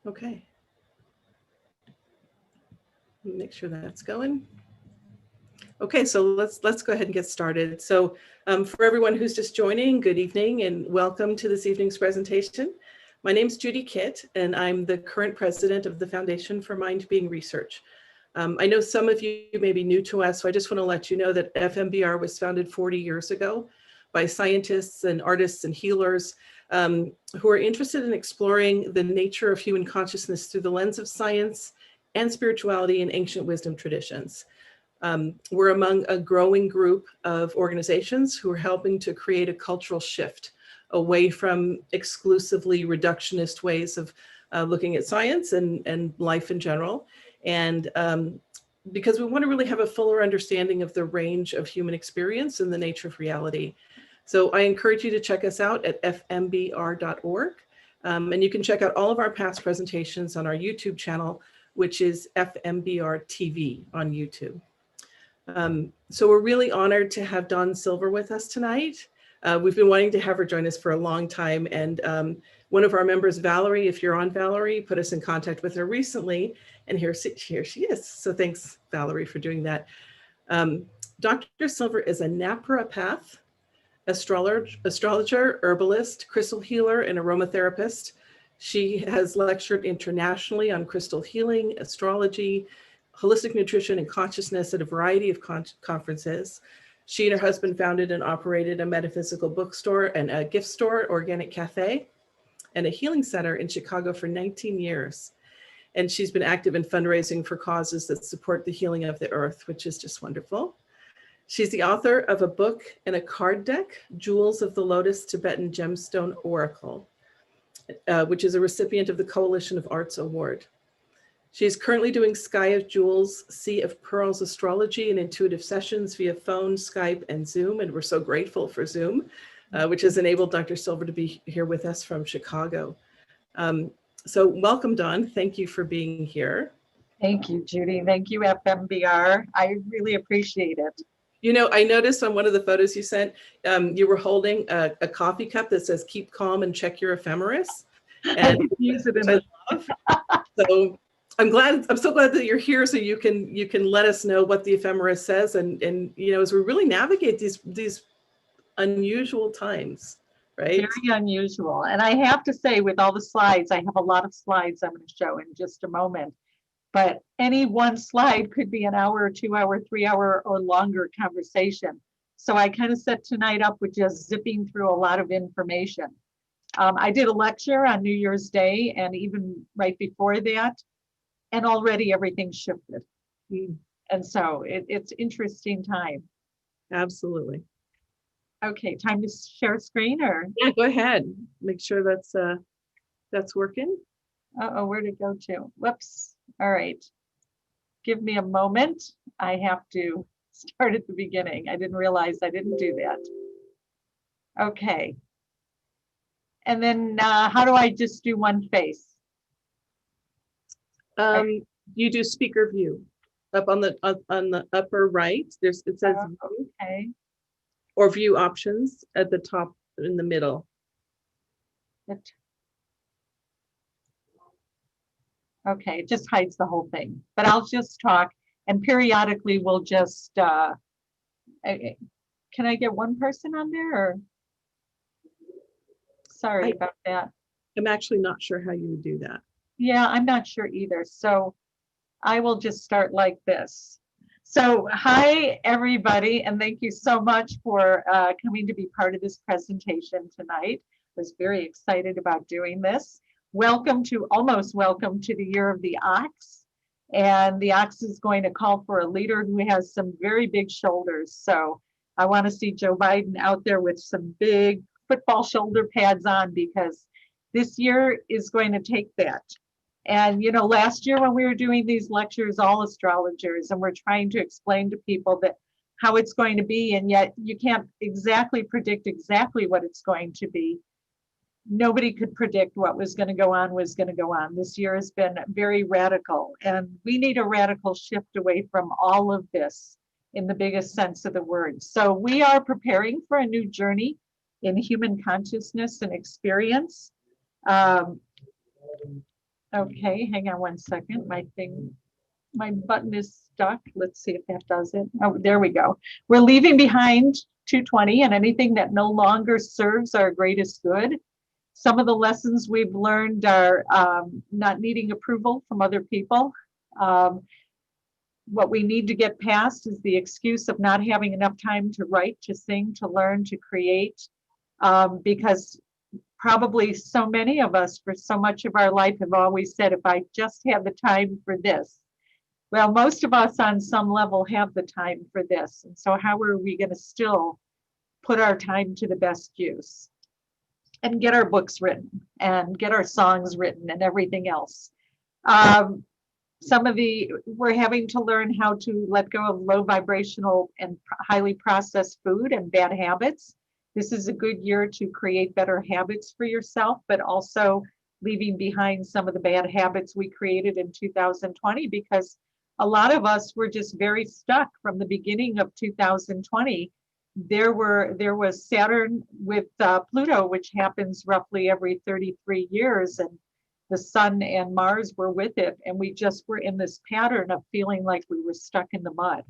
Okay. Make sure that's going. Okay, so let's go ahead and get started. So for everyone who's just joining, good evening and welcome to this evening's presentation. My name is Judy Kitt, and I'm the current president of the Foundation for Mind Being Research. I know some of you may be new to us, so I just want to let you know that FMBR was founded 40 years ago by scientists and artists and healers who are interested in exploring the nature of human consciousness through the lens of science and spirituality and ancient wisdom traditions. We're among a growing group of organizations who are helping to create a cultural shift away from exclusively reductionist ways of looking at science and life in general. And because we want to really have a fuller understanding of the range of human experience and the nature of reality. So I encourage you to check us out at fmbr.org. And you can check out all of our past presentations on our YouTube channel, which is FMBR TV on YouTube. So we're really honored to have Dawn Silver with us tonight. We've been wanting to have her join us for a long time. And one of our members, Valerie, if you're on, Valerie, put us in contact with her recently. And here she is. So thanks, Valerie, for doing that. Dr. Silver is a naturopath, astrologer, herbalist, crystal healer, and aromatherapist. She has lectured internationally on crystal healing, astrology, holistic nutrition, and consciousness at a variety of conferences. She and her husband founded and operated a metaphysical bookstore and a gift store, Organic Cafe, and a healing center in Chicago for 19 years. And she's been active in fundraising for causes that support the healing of the earth, which is just wonderful. She's the author of a book and a card deck, Jewels of the Lotus Tibetan Gemstone Oracle, which is a recipient of the Coalition of Arts Award. She's currently doing Sky of Jewels, Sea of Pearls astrology and intuitive sessions via phone, Skype, and Zoom. And we're so grateful for Zoom, which has enabled Dr. Silver to be here with us from Chicago. So welcome, Dawn. Thank you for being here. Thank you, Judy. Thank you, FMBR. I really appreciate it. You know, I noticed on one of the photos you sent, you were holding a coffee cup that says, "Keep calm and check your ephemeris." And use it in I love. So I'm so glad that you're here, so you can let us know what the ephemeris says, and you know, as we really navigate these unusual times, right? Very unusual. And I have to say, with all the slides, I have a lot of slides I'm going to show in just a moment. But any one slide could be an hour, 2 hour, 3 hour, or longer conversation. So I kind of set tonight up with just zipping through a lot of information. I did a lecture on New Year's Day and even right before that, and already everything shifted. And so it's interesting time. Absolutely. Okay, time to share screen, or? Yeah, go ahead. Make sure that's working. Uh-oh, where'd it go to? Whoops. All right. Give me a moment. I have to start at the beginning. I didn't realize I didn't do that. Okay. And then how do I just do one face? You do speaker view up on the upper right. It says okay. Or view options at the top in the middle. Okay, it just hides the whole thing, but I'll just talk, and periodically we'll just, can I get one person on there, or? Sorry about that. I'm actually not sure how you would do that. Yeah, I'm not sure either. So I will just start like this. So hi, everybody, and thank you so much for coming to be part of this presentation tonight. I was very excited about doing this. Almost welcome to the year of the ox. And the ox is going to call for a leader who has some very big shoulders. So I want to see Joe Biden out there with some big football shoulder pads on, because this year is going to take that. And, you know, last year when we were doing these lectures, all astrologers, and we're trying to explain to people that how it's going to be, and yet you can't exactly predict exactly what it's going to be. Nobody could predict what was going to go on. This year has been very radical, and we need a radical shift away from all of this in the biggest sense of the word. So we are preparing for a new journey in human consciousness and experience. Okay, hang on one second. My button is stuck. Let's see if that does it. Oh, there we go. We're leaving behind 220 and anything that no longer serves our greatest good. Some of the lessons we've learned are not needing approval from other people. Um, what we need to get past is the excuse of not having enough time to write, to sing, to learn, to create, because probably so many of us for so much of our life have always said, if I just had the time for this. Well, most of us on some level have the time for this. And so how are we going to still put our time to the best use and get our books written and get our songs written and everything else? We're having to learn how to let go of low vibrational and highly processed food and bad habits. This is a good year to create better habits for yourself, but also leaving behind some of the bad habits we created in 2020, because a lot of us were just very stuck from the beginning of 2020. There was Saturn with Pluto, which happens roughly every 33 years, and the sun and Mars were with it. And we just were in this pattern of feeling like we were stuck in the mud.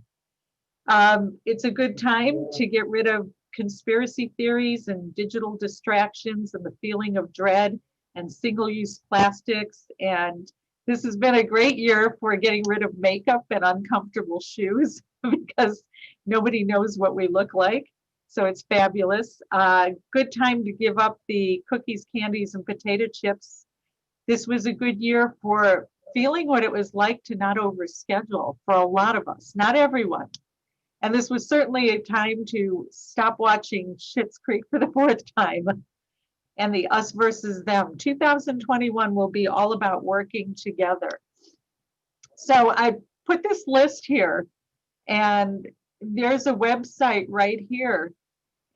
It's a good time to get rid of conspiracy theories and digital distractions and the feeling of dread and single-use plastics. And this has been a great year for getting rid of makeup and uncomfortable shoes because nobody knows what we look like. So it's fabulous. Good time to give up the cookies, candies, and potato chips. This was a good year for feeling what it was like to not overschedule for a lot of us, not everyone. And this was certainly a time to stop watching Schitt's Creek for the 4th time and the us versus them. 2021 will be all about working together. So I put this list here, and there's a website right here.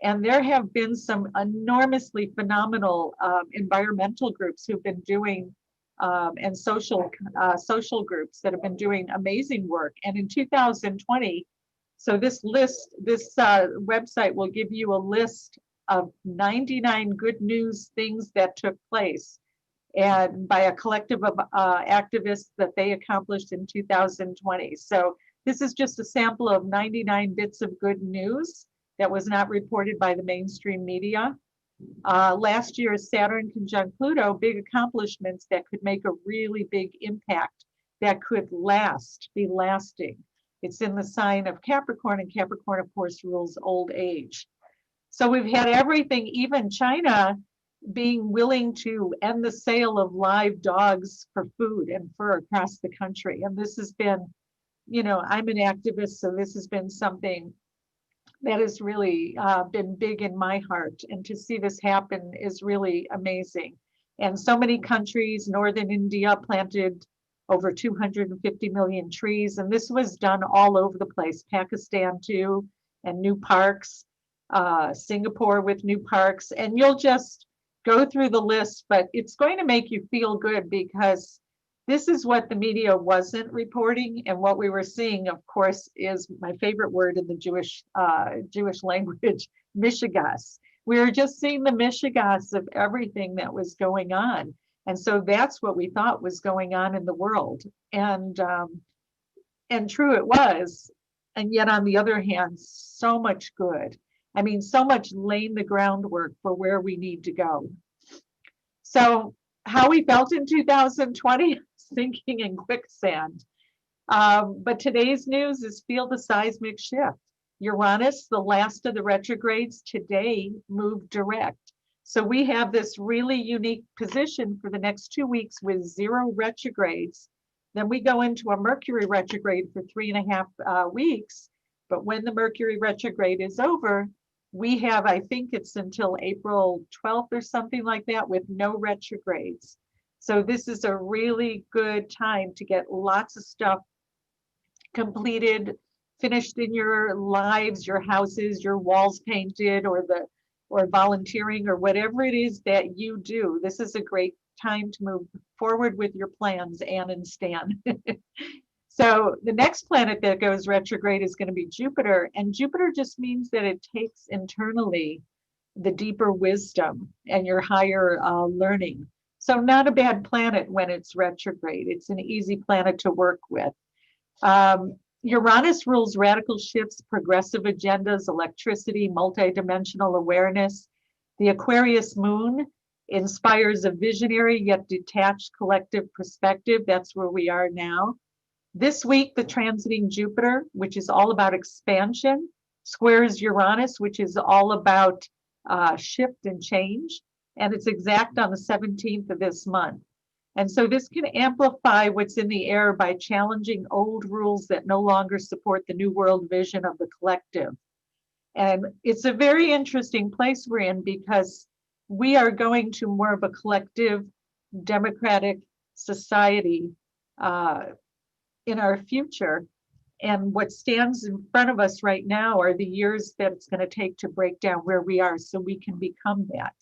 And there have been some enormously phenomenal environmental groups who've been doing, and social groups that have been doing amazing work. And in 2020, so this website will give you a list of 99 good news things that took place, and by a collective of activists that they accomplished in 2020. So this is just a sample of 99 bits of good news that was not reported by the mainstream media. Last year's Saturn conjunct Pluto, big accomplishments that could make a really big impact that could be lasting. It's in the sign of Capricorn, and Capricorn, of course, rules old age. So we've had everything, even China being willing to end the sale of live dogs for food and fur across the country. And this has been, I'm an activist, so this has been something that has really been big in my heart. And to see this happen is really amazing. And so many countries, Northern India planted over 250 million trees. And this was done all over the place, Pakistan too, and new parks, Singapore with new parks. And you'll just go through the list, but it's going to make you feel good because this is what the media wasn't reporting. And what we were seeing, of course, is my favorite word in the Jewish language, mishigas. We were just seeing the mishigas of everything that was going on. And so that's what we thought was going on in the world. And true it was. And yet on the other hand, so much good. I mean, so much laying the groundwork for where we need to go. So how we felt in 2020, sinking in quicksand. But today's news is feel the seismic shift. Uranus, the last of the retrogrades, today moved direct. So we have this really unique position for the next 2 weeks with 0 retrogrades. Then we go into a Mercury retrograde for 3.5 weeks. But when the Mercury retrograde is over, we have, I think it's until April 12th or something like that, with no retrogrades. So this is a really good time to get lots of stuff completed, finished in your lives, your houses, your walls painted, or volunteering, or whatever it is that you do. This is a great time to move forward with your plans, Anne and Stan. So the next planet that goes retrograde is going to be Jupiter. And Jupiter just means that it takes internally the deeper wisdom and your higher learning. So not a bad planet when it's retrograde. It's an easy planet to work with. Uranus rules radical shifts, progressive agendas, electricity, multidimensional awareness. The Aquarius moon inspires a visionary yet detached collective perspective. That's where we are now. This week, the transiting Jupiter, which is all about expansion, squares Uranus, which is all about shift and change. And it's exact on the 17th of this month. And so this can amplify what's in the air by challenging old rules that no longer support the new world vision of the collective. And it's a very interesting place we're in because we are going to more of a collective democratic society in our future. And what stands in front of us right now are the years that it's going to take to break down where we are so we can become that.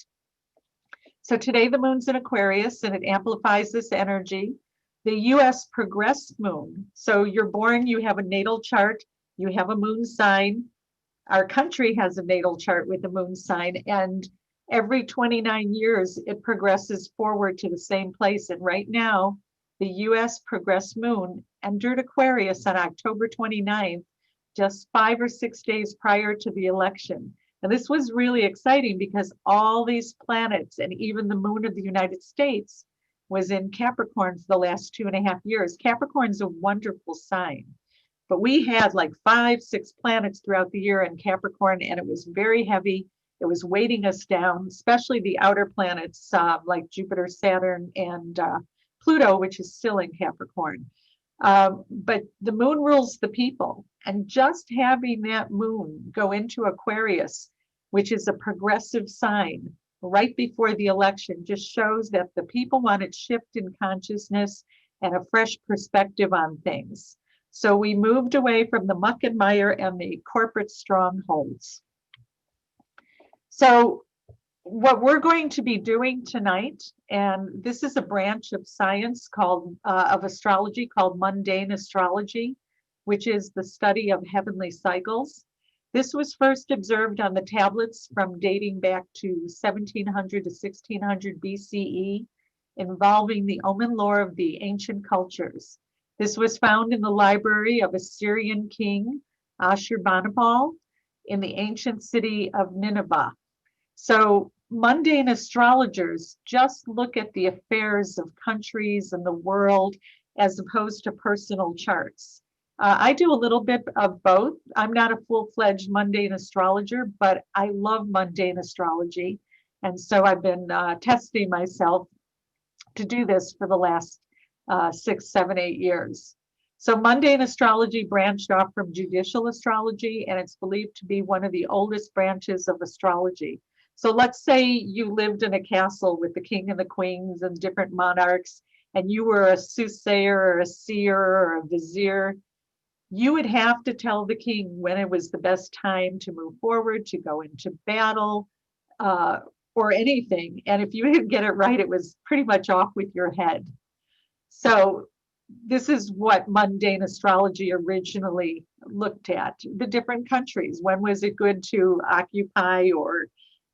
So today the moon's in Aquarius and it amplifies this energy. The US progressed moon. So you're born, you have a natal chart, you have a moon sign. Our country has a natal chart with a moon sign, and every 29 years it progresses forward to the same place. And right now, the US progressed moon entered Aquarius on October 29th, just 5 or 6 days prior to the election. And this was really exciting because all these planets and even the moon of the United States was in Capricorn for the last 2.5 years. Capricorn's a wonderful sign, but we had like 5, 6 planets throughout the year in Capricorn, and it was very heavy. It was weighting us down, especially the outer planets like Jupiter, Saturn, and Pluto, which is still in Capricorn. But the moon rules the people, and just having that moon go into Aquarius, which is a progressive sign right before the election, just shows that the people want a shift in consciousness and a fresh perspective on things. So we moved away from the muck and mire and the corporate strongholds. So what we're going to be doing tonight, and this is a branch of science called of astrology called mundane astrology, which is the study of heavenly cycles. This was first observed on the tablets from dating back to 1700 to 1600 BCE, involving the omen lore of the ancient cultures. This was found in the library of Assyrian king Ashurbanipal in the ancient city of Nineveh. So mundane astrologers just look at the affairs of countries and the world as opposed to personal charts. I do a little bit of both. I'm not a full-fledged mundane astrologer, but I love mundane astrology. And so I've been testing myself to do this for the last 6, 7, 8 years. So mundane astrology branched off from judicial astrology, and it's believed to be one of the oldest branches of astrology. So let's say you lived in a castle with the king and the queens and different monarchs, and you were a soothsayer or a seer or a vizier. You would have to tell the king when it was the best time to move forward, to go into battle, or anything. And if you didn't get it right, it was pretty much off with your head. So this is what mundane astrology originally looked at. The different countries. When was it good to occupy or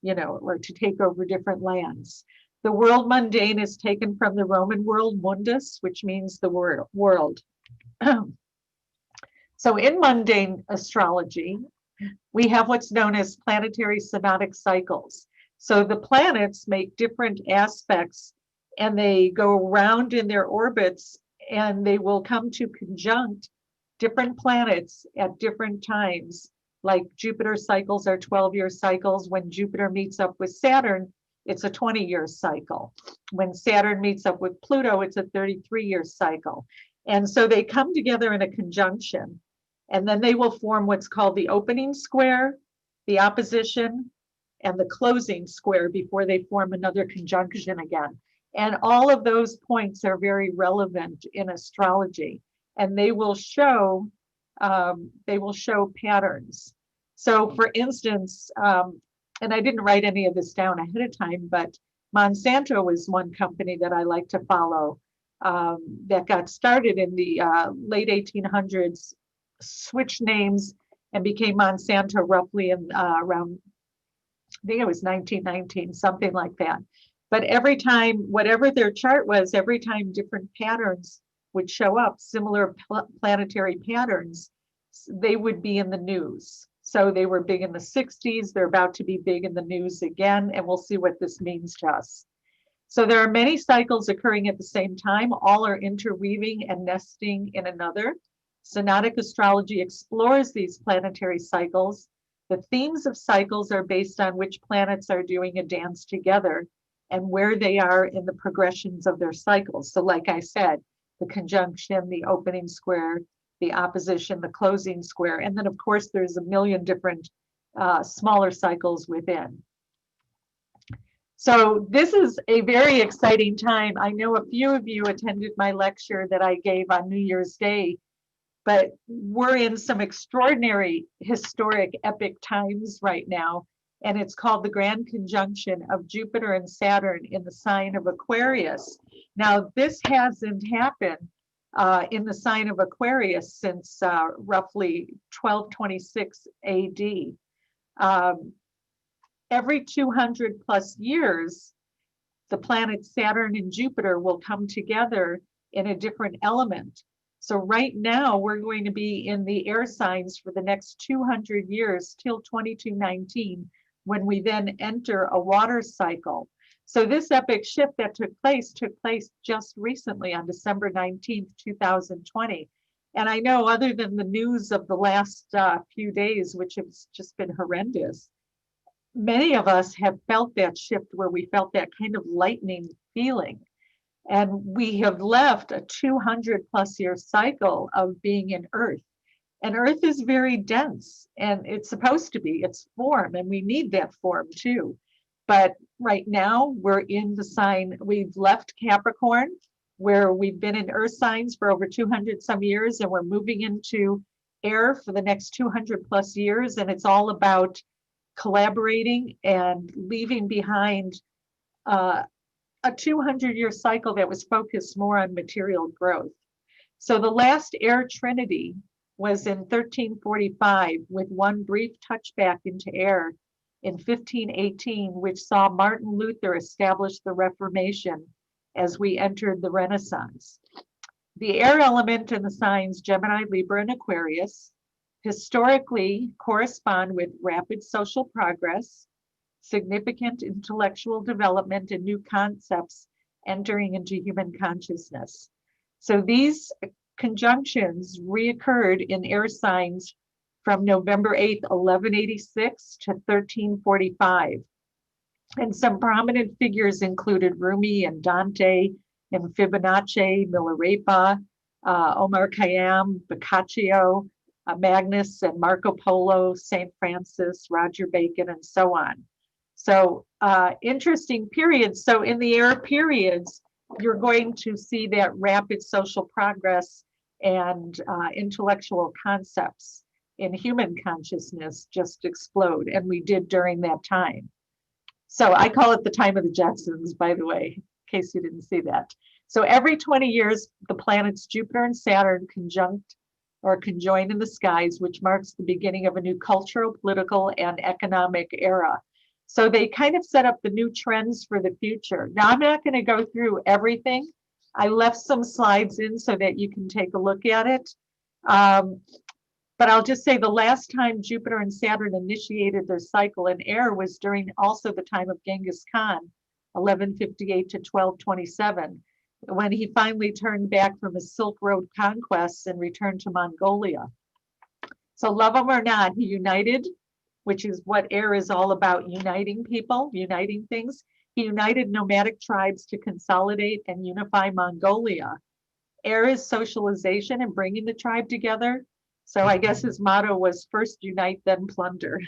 to take over different lands? The world mundane is taken from the Roman world mundus, which means the world. So in mundane astrology, we have what's known as planetary synodic cycles. So the planets make different aspects and they go around in their orbits, and they will come to conjunct different planets at different times. Like Jupiter cycles are 12-year cycles. When Jupiter meets up with Saturn, it's a 20-year cycle. When Saturn meets up with Pluto, it's a 33-year cycle. And so they come together in a conjunction, and then they will form what's called the opening square, the opposition, and the closing square before they form another conjunction again. And all of those points are very relevant in astrology, and they will show patterns. So for instance, and I didn't write any of this down ahead of time, but Monsanto was one company that I like to follow that got started in the late 1800s, switched names and became Monsanto roughly in around, I think it was 1919, something like that. But every time, whatever their chart was, every time different patterns would show up, similar planetary patterns, they would be in the news. So they were big in the 60s, they're about to be big in the news again, and we'll see what this means to us. So there are many cycles occurring at the same time, all are interweaving and nesting in another. Synodic astrology explores these planetary cycles. The themes of cycles are based on which planets are doing a dance together and where they are in the progressions of their cycles. So like I said, the conjunction, the opening square, the opposition, the closing square, and then of course there's a million different smaller cycles within. So this is a very exciting time. I know a few of you attended my lecture that I gave on New Year's Day, but we're in some extraordinary, historic, epic times right now. And it's called the Grand Conjunction of Jupiter and Saturn in the sign of Aquarius. Now, this hasn't happened in the sign of Aquarius since roughly 1226 AD. Every 200 plus years, the planets Saturn and Jupiter will come together in a different element. So right now, we're going to be in the air signs for the next 200 years till 2219, when we then enter a water cycle. So this epic shift that took place just recently on December 19th, 2020. And I know, other than the news of the last few days, which has just been horrendous, many of us have felt that shift where we felt that kind of lightning feeling. And we have left a 200 plus year cycle of being in Earth. And Earth is very dense, and it's supposed to be, it's form, and we need that form too. But right now we're in the sign, we've left Capricorn, where we've been in Earth signs for over 200 some years, and we're moving into air for the next 200 plus years. And it's all about collaborating and leaving behind a 200-year cycle that was focused more on material growth. So the last air trinity was in 1345, with one brief touchback into air in 1518, which saw Martin Luther establish the Reformation as we entered the Renaissance. The air element in the signs Gemini, Libra, and Aquarius historically correspond with rapid social progress, significant intellectual development, and new concepts entering into human consciousness. So these conjunctions reoccurred in air signs from November 8th, 1186 to 1345. And some prominent figures included Rumi and Dante and Fibonacci, Milarepa, Omar Khayyam, Boccaccio, Magnus and Marco Polo, St. Francis, Roger Bacon, and so on. So interesting periods. So in the air periods, you're going to see that rapid social progress and intellectual concepts in human consciousness just explode. And we did during that time. So I call it the time of the Jetsons, by the way, in case you didn't see that. So every 20 years, the planets Jupiter and Saturn conjunct or conjoin in the skies, which marks the beginning of a new cultural, political, and economic era. So they kind of set up the new trends for the future. Now, I'm not going to go through everything. I left some slides in so that you can take a look at it. But I'll just say the last time Jupiter and Saturn initiated their cycle in air was during also the time of Genghis Khan, 1158 to 1227, when he finally turned back from his Silk Road conquests and returned to Mongolia. So love him or not, he united, which is what air is all about, uniting people, uniting things. He united nomadic tribes to consolidate and unify Mongolia. Air is socialization and bringing the tribe together. So I guess his motto was first unite, then plunder.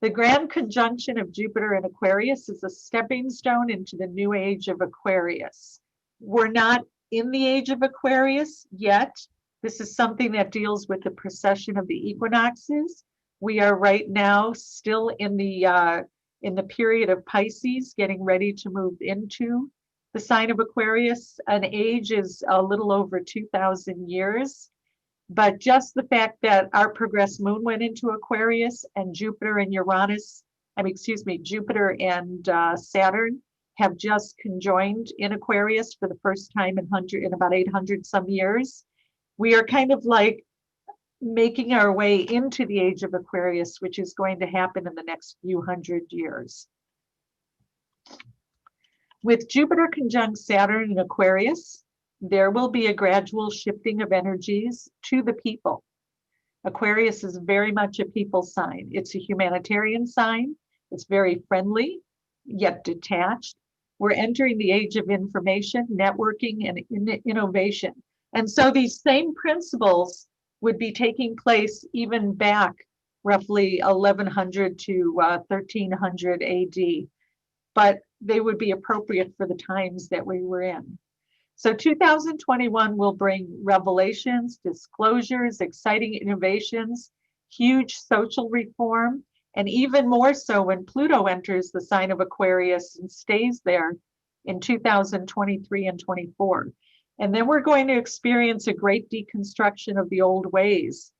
The grand conjunction of Jupiter and Aquarius is a stepping stone into the new age of Aquarius. We're not in the age of Aquarius yet. This is something that deals with the precession of the equinoxes. We are right now still in the period of Pisces, getting ready to move into the sign of Aquarius. An age is a little over 2,000 years. But just the fact that our progressed moon went into Aquarius and Jupiter and Uranus Jupiter and Saturn have just conjoined in Aquarius for the first time in about 800 some years. We are kind of like making our way into the age of Aquarius, which is going to happen in the next few hundred years. With Jupiter conjunct Saturn in Aquarius, there will be a gradual shifting of energies to the people. Aquarius is very much a people sign. It's a humanitarian sign. It's very friendly, yet detached. We're entering the age of information, networking, and innovation. And so these same principles would be taking place even back roughly 1100 to 1300 AD, but they would be appropriate for the times that we were in. So 2021 will bring revelations, disclosures, exciting innovations, huge social reform, and even more so when Pluto enters the sign of Aquarius and stays there in 2023 and 24. And then we're going to experience a great deconstruction of the old ways.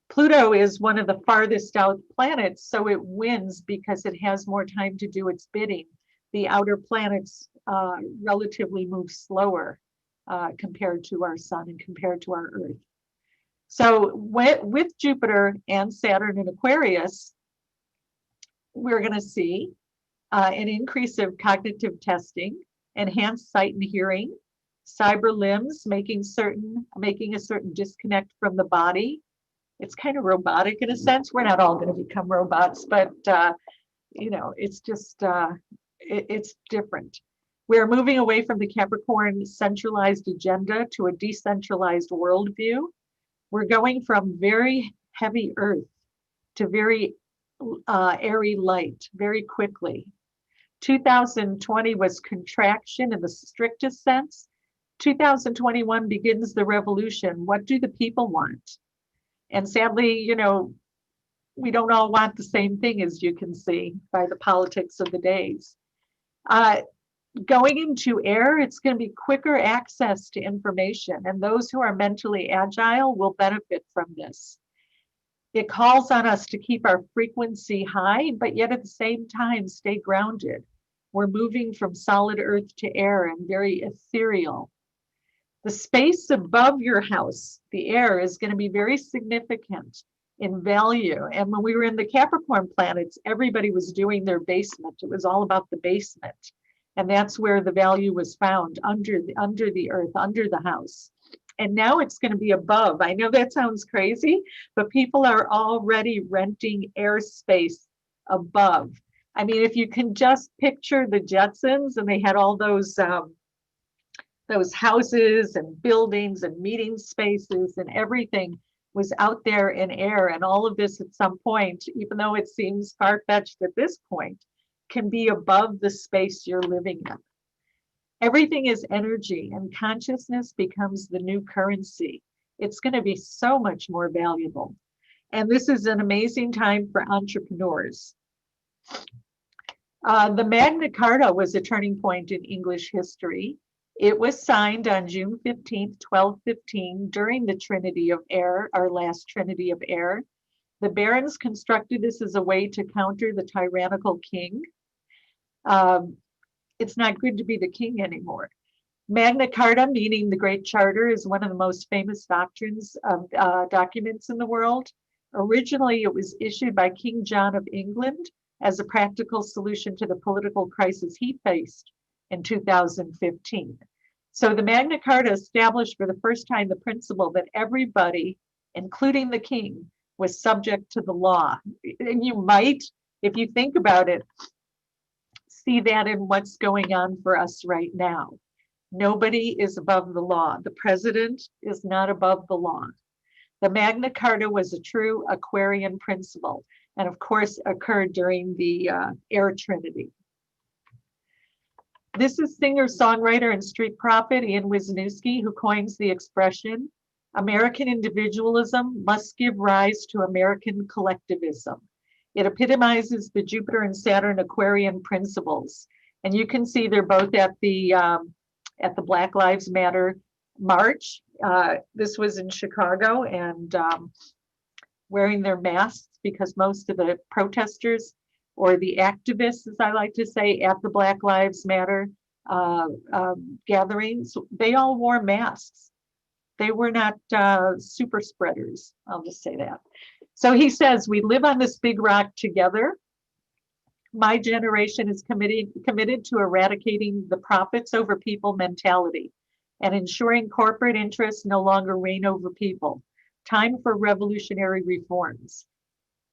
Pluto is one of the farthest out planets, so it wins because it has more time to do its bidding. The outer planets relatively move slower compared to our sun and compared to our Earth. So with Jupiter and Saturn in Aquarius, we're going to see an increase of cognitive testing, enhanced sight and hearing, cyber limbs, making a certain disconnect from the body. It's kind of robotic in a sense. We're not all going to become robots, but it's just it's different. We're moving away from the Capricorn centralized agenda to a decentralized worldview. We're going from very heavy earth to very airy light very quickly. 2020 was contraction in the strictest sense. 2021 begins the revolution. What do the people want? And sadly, we don't all want the same thing, as you can see by the politics of the days. Going into air, it's going to be quicker access to information, and those who are mentally agile will benefit from this. It calls on us to keep our frequency high, but yet at the same time, stay grounded. We're moving from solid earth to air and very ethereal. The space above your house, the air, is going to be very significant in value. And when we were in the Capricorn planets, everybody was doing their basement. It was all about the basement. And that's where the value was found, under the earth, under the house. And now it's going to be above. I know that sounds crazy, but people are already renting airspace above. I mean, if you can just picture the Jetsons, and they had all those houses and buildings and meeting spaces, and everything was out there in air. And all of this at some point, even though it seems far-fetched at this point, can be above the space you're living in. Everything is energy, and consciousness becomes the new currency. It's going to be so much more valuable. And this is an amazing time for entrepreneurs. The Magna Carta was a turning point in English history. It was signed on June 15th, 1215, during the Trinity of Air, our last Trinity of Air. The barons constructed this as a way to counter the tyrannical king. It's not good to be the king anymore. Magna Carta, meaning the Great Charter, is one of the most famous documents in the world. Originally, it was issued by King John of England as a practical solution to the political crisis he faced in 2015. So the Magna Carta established for the first time the principle that everybody, including the king, was subject to the law. And you might, if you think about it, see that in what's going on for us right now. Nobody is above the law. The president is not above the law. The Magna Carta was a true Aquarian principle, and of course occurred during the Air Trinity. This is singer-songwriter and street prophet Ian Wisniewski, who coins the expression, American individualism must give rise to American collectivism. It epitomizes the Jupiter and Saturn Aquarian principles. And you can see they're both at the Black Lives Matter march. This was in Chicago, and wearing their masks because most of the protesters or the activists, as I like to say, at the Black Lives Matter gatherings, they all wore masks. They were not super spreaders. I'll just say that. So he says, we live on this big rock together. My generation is committed to eradicating the profits over people mentality and ensuring corporate interests no longer reign over people. Time for revolutionary reforms.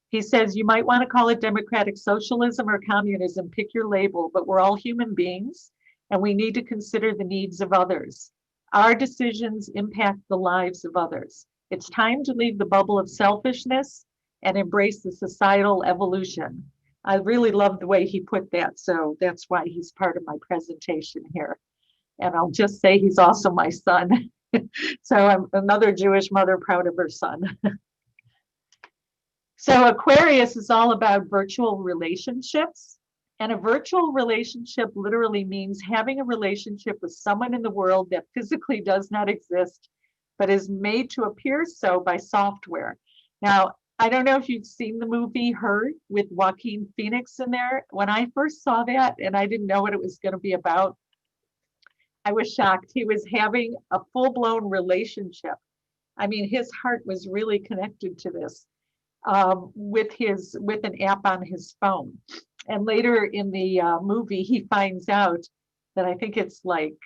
He says, you might want to call it democratic socialism or communism, pick your label, but we're all human beings and we need to consider the needs of others. Our decisions impact the lives of others. It's time to leave the bubble of selfishness and embrace the societal evolution. I really love the way he put that, so that's why he's part of my presentation here. And I'll just say he's also my son. So I'm another Jewish mother proud of her son. So Aquarius is all about virtual relationships. And a virtual relationship literally means having a relationship with someone in the world that physically does not exist, but is made to appear so by software. Now, I don't know if you've seen the movie Her with Joaquin Phoenix in there. When I first saw that and I didn't know what it was going to be about, I was shocked. He was having a full-blown relationship. I mean, his heart was really connected to this with an app on his phone. And later in the movie, he finds out that I think it's like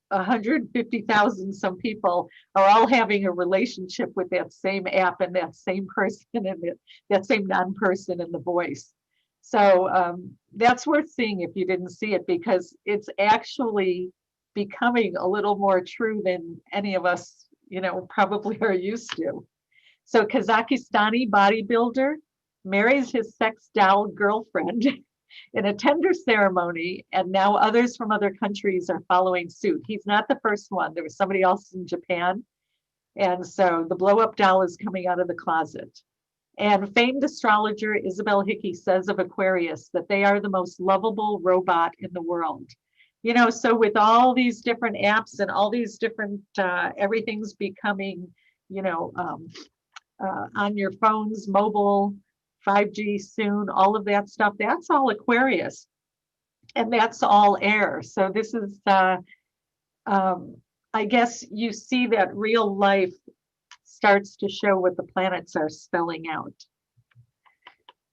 150,000 some people are all having a relationship with that same app and that same person and that same non-person in the voice. So that's worth seeing if you didn't see it, because it's actually becoming a little more true than any of us, probably are used to. So Kazakhstani bodybuilder marries his sex doll girlfriend in a tender ceremony, and now others from other countries are following suit. He's not the first one. There was somebody else in Japan. And so the blow-up doll is coming out of the closet. And famed astrologer Isabel Hickey says of Aquarius that they are the most lovable robot in the world. So with all these different apps and all these different, everything's becoming, on your phones, mobile, 5G soon, all of that stuff, that's all Aquarius. And that's all air. So this is, I guess you see that real life starts to show what the planets are spelling out.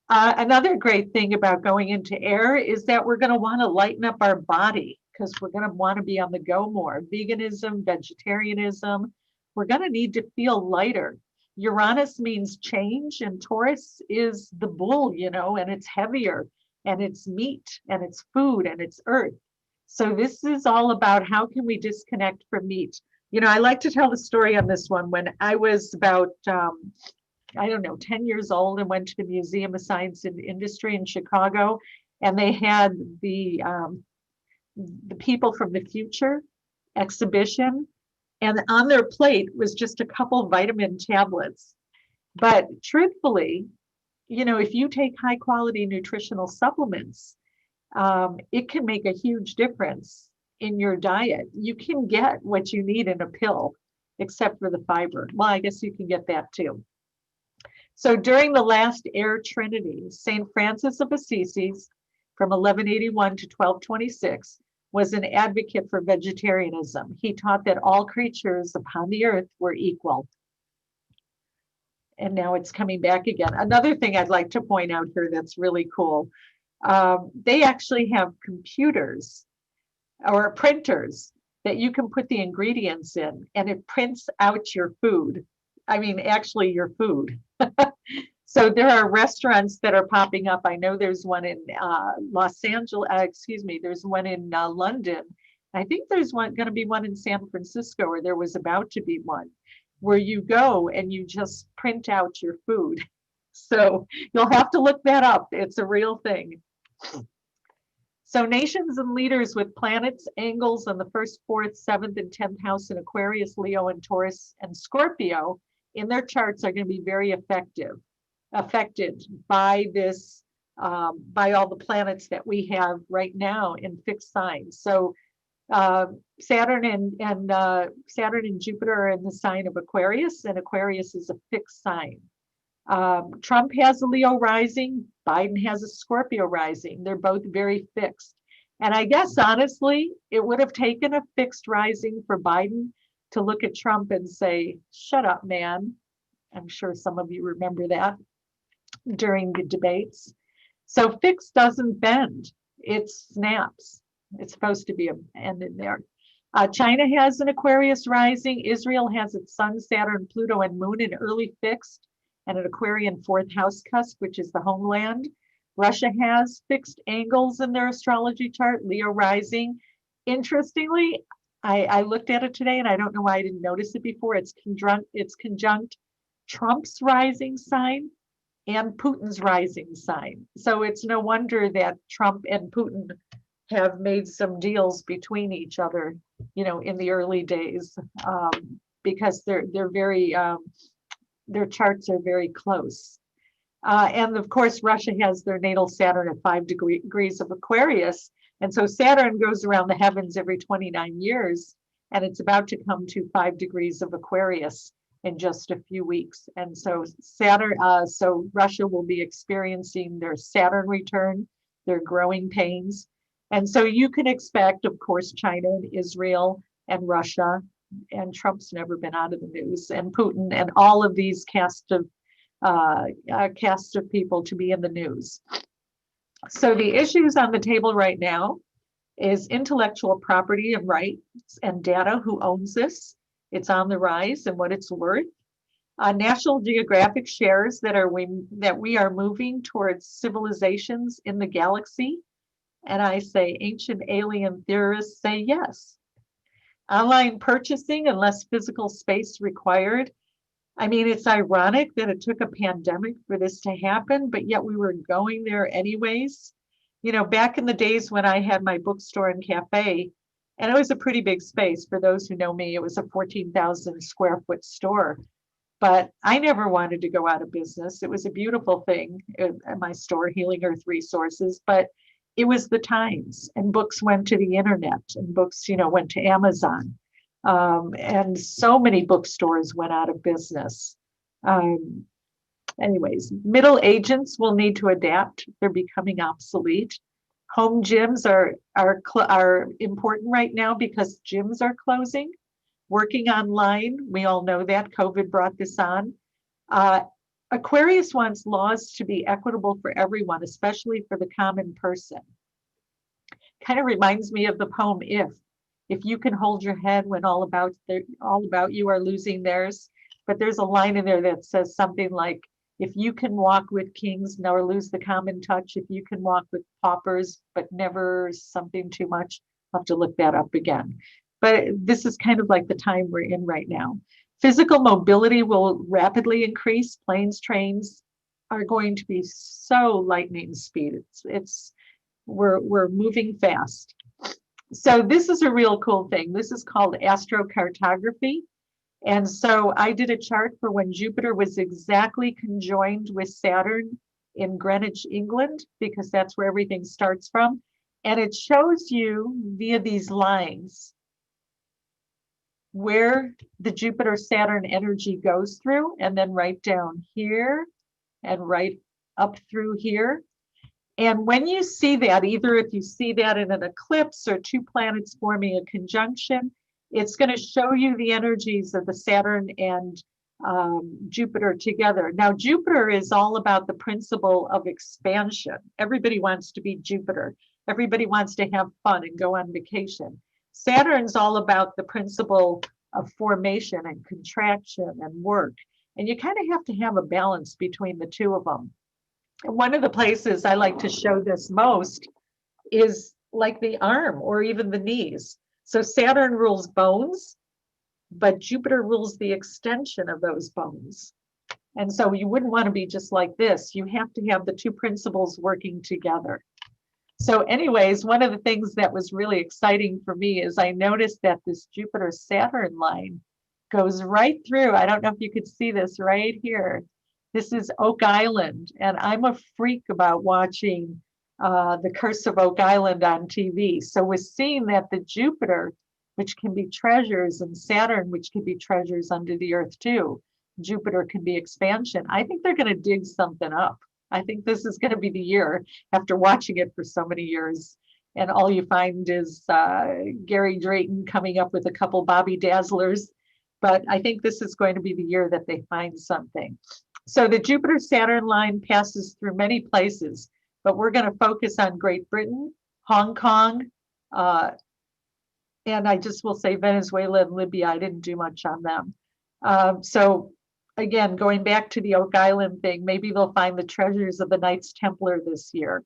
Another great thing about going into air is that we're going to want to lighten up our body because we're going to want to be on the go more. Veganism, vegetarianism, we're going to need to feel lighter. Uranus means change, and Taurus is the bull, and it's heavier, and it's meat, and it's food, and it's earth. So this is all about how can we disconnect from meat. I like to tell the story on this one. When I was about, 10 years old and went to the Museum of Science and Industry in Chicago, and they had the people from the future exhibition. And on their plate was just a couple vitamin tablets. But truthfully, if you take high quality nutritional supplements, it can make a huge difference in your diet. You can get what you need in a pill, except for the fiber. Well, I guess you can get that too. So during the last air trinity, St. Francis of Assisi from 1181 to 1226, was an advocate for vegetarianism. He taught that all creatures upon the earth were equal. And now it's coming back again. Another thing I'd like to point out here that's really cool. They actually have computers or printers that you can put the ingredients in, and it prints out your food. I mean, actually your food. So there are restaurants that are popping up. I know there's one in Los Angeles, there's one in London. I think there's going to be one in San Francisco, or there was about to be one, where you go and you just print out your food. So you'll have to look that up. It's a real thing. So nations and leaders with planets, angles on the 1st, 4th, 7th, and 10th house in Aquarius, Leo, and Taurus, and Scorpio in their charts are going to be very affected by this, by all the planets that we have right now in fixed signs. So Saturn and Jupiter are in the sign of Aquarius, and Aquarius is a fixed sign. Trump has a Leo rising, Biden has a Scorpio rising. They're both very fixed. And I guess, honestly, it would have taken a fixed rising for Biden to look at Trump and say, shut up, man. I'm sure some of you remember that during the debates. So fixed doesn't bend, it snaps. It's supposed to be an end in there. China has an Aquarius rising. Israel has its Sun, Saturn, Pluto, and Moon in early fixed and an Aquarian fourth house cusp, which is the homeland. Russia has fixed angles in their astrology chart, Leo rising. Interestingly, I looked at it today and I don't know why I didn't notice it before. It's conjunct Trump's rising sign and Putin's rising sign. So it's no wonder that Trump and Putin have made some deals between each other, you know, in the early days, because they're very, their charts are very close. And of course, Russia has their natal Saturn at 5 degrees of Aquarius. And so Saturn goes around the heavens every 29 years, and it's about to come to 5 degrees of Aquarius in just a few weeks. And so so Russia will be experiencing their Saturn return, their growing pains. And so you can expect, of course, China and Israel and Russia, and Trump's never been out of the news, and Putin and all of these cast of people to be in the news. So the issues on the table right now is intellectual property and rights and data. Who owns this? It's on the rise and what it's worth. National Geographic shares that we are moving towards civilizations in the galaxy. And I say ancient alien theorists say yes. Online purchasing and less physical space required. I mean, it's ironic that it took a pandemic for this to happen, but yet we were going there anyways. You know, back in the days when I had my bookstore and cafe, and it was a pretty big space. For those who know me, it was a 14,000 square foot store. But I never wanted to go out of business. It was a beautiful thing at my store, Healing Earth Resources, but it was the times, and books went to the internet, and books, you know, went to Amazon. And so many bookstores went out of business. Anyways, middle agents will need to adapt. They're becoming obsolete. Home gyms are important right now because gyms are closing. Working online, we all know that COVID brought this on. Aquarius wants laws to be equitable for everyone, especially for the common person. Kind of reminds me of the poem If you can hold your head when all about you are losing theirs. But there's a line in there that says something like, if you can walk with kings, nor lose the common touch, if you can walk with paupers, but never something too much. I'll have to look that up again. But this is kind of like the time we're in right now. Physical mobility will rapidly increase. Planes, trains are going to be so lightning speed. We're moving fast. So this is a real cool thing. This is called astrocartography. And so I did a chart for when Jupiter was exactly conjoined with Saturn in Greenwich, England, because that's where everything starts from. And it shows you via these lines where the Jupiter-Saturn energy goes through, and then right down here and right up through here. And when you see that, either if you see that in an eclipse or two planets forming a conjunction, it's going to show you the energies of the Saturn and Jupiter together. Now, Jupiter is all about the principle of expansion. Everybody wants to be Jupiter. Everybody wants to have fun and go on vacation. Saturn's all about the principle of formation and contraction and work. And you kind of have to have a balance between the two of them. And one of the places I like to show this most is like the arm or even the knees. So Saturn rules bones, but Jupiter rules the extension of those bones. And so you wouldn't want to be just like this. You have to have the two principles working together. So anyways, one of the things that was really exciting for me is I noticed that this Jupiter-Saturn line goes right through. I don't know if you could see this right here. This is Oak Island, and I'm a freak about watching The Curse of Oak Island on TV. So we're seeing that the Jupiter, which can be treasures, and Saturn, which can be treasures under the earth too, Jupiter can be expansion. I think they're going to dig something up. I think this is going to be the year after watching it for so many years. And all you find is Gary Drayton coming up with a couple Bobby Dazzlers. But I think this is going to be the year that they find something. So the Jupiter-Saturn line passes through many places, but we're going to focus on Great Britain, Hong Kong, and I just will say Venezuela and Libya. I didn't do much on them. So again, going back to the Oak Island thing, maybe they'll find the treasures of the Knights Templar this year.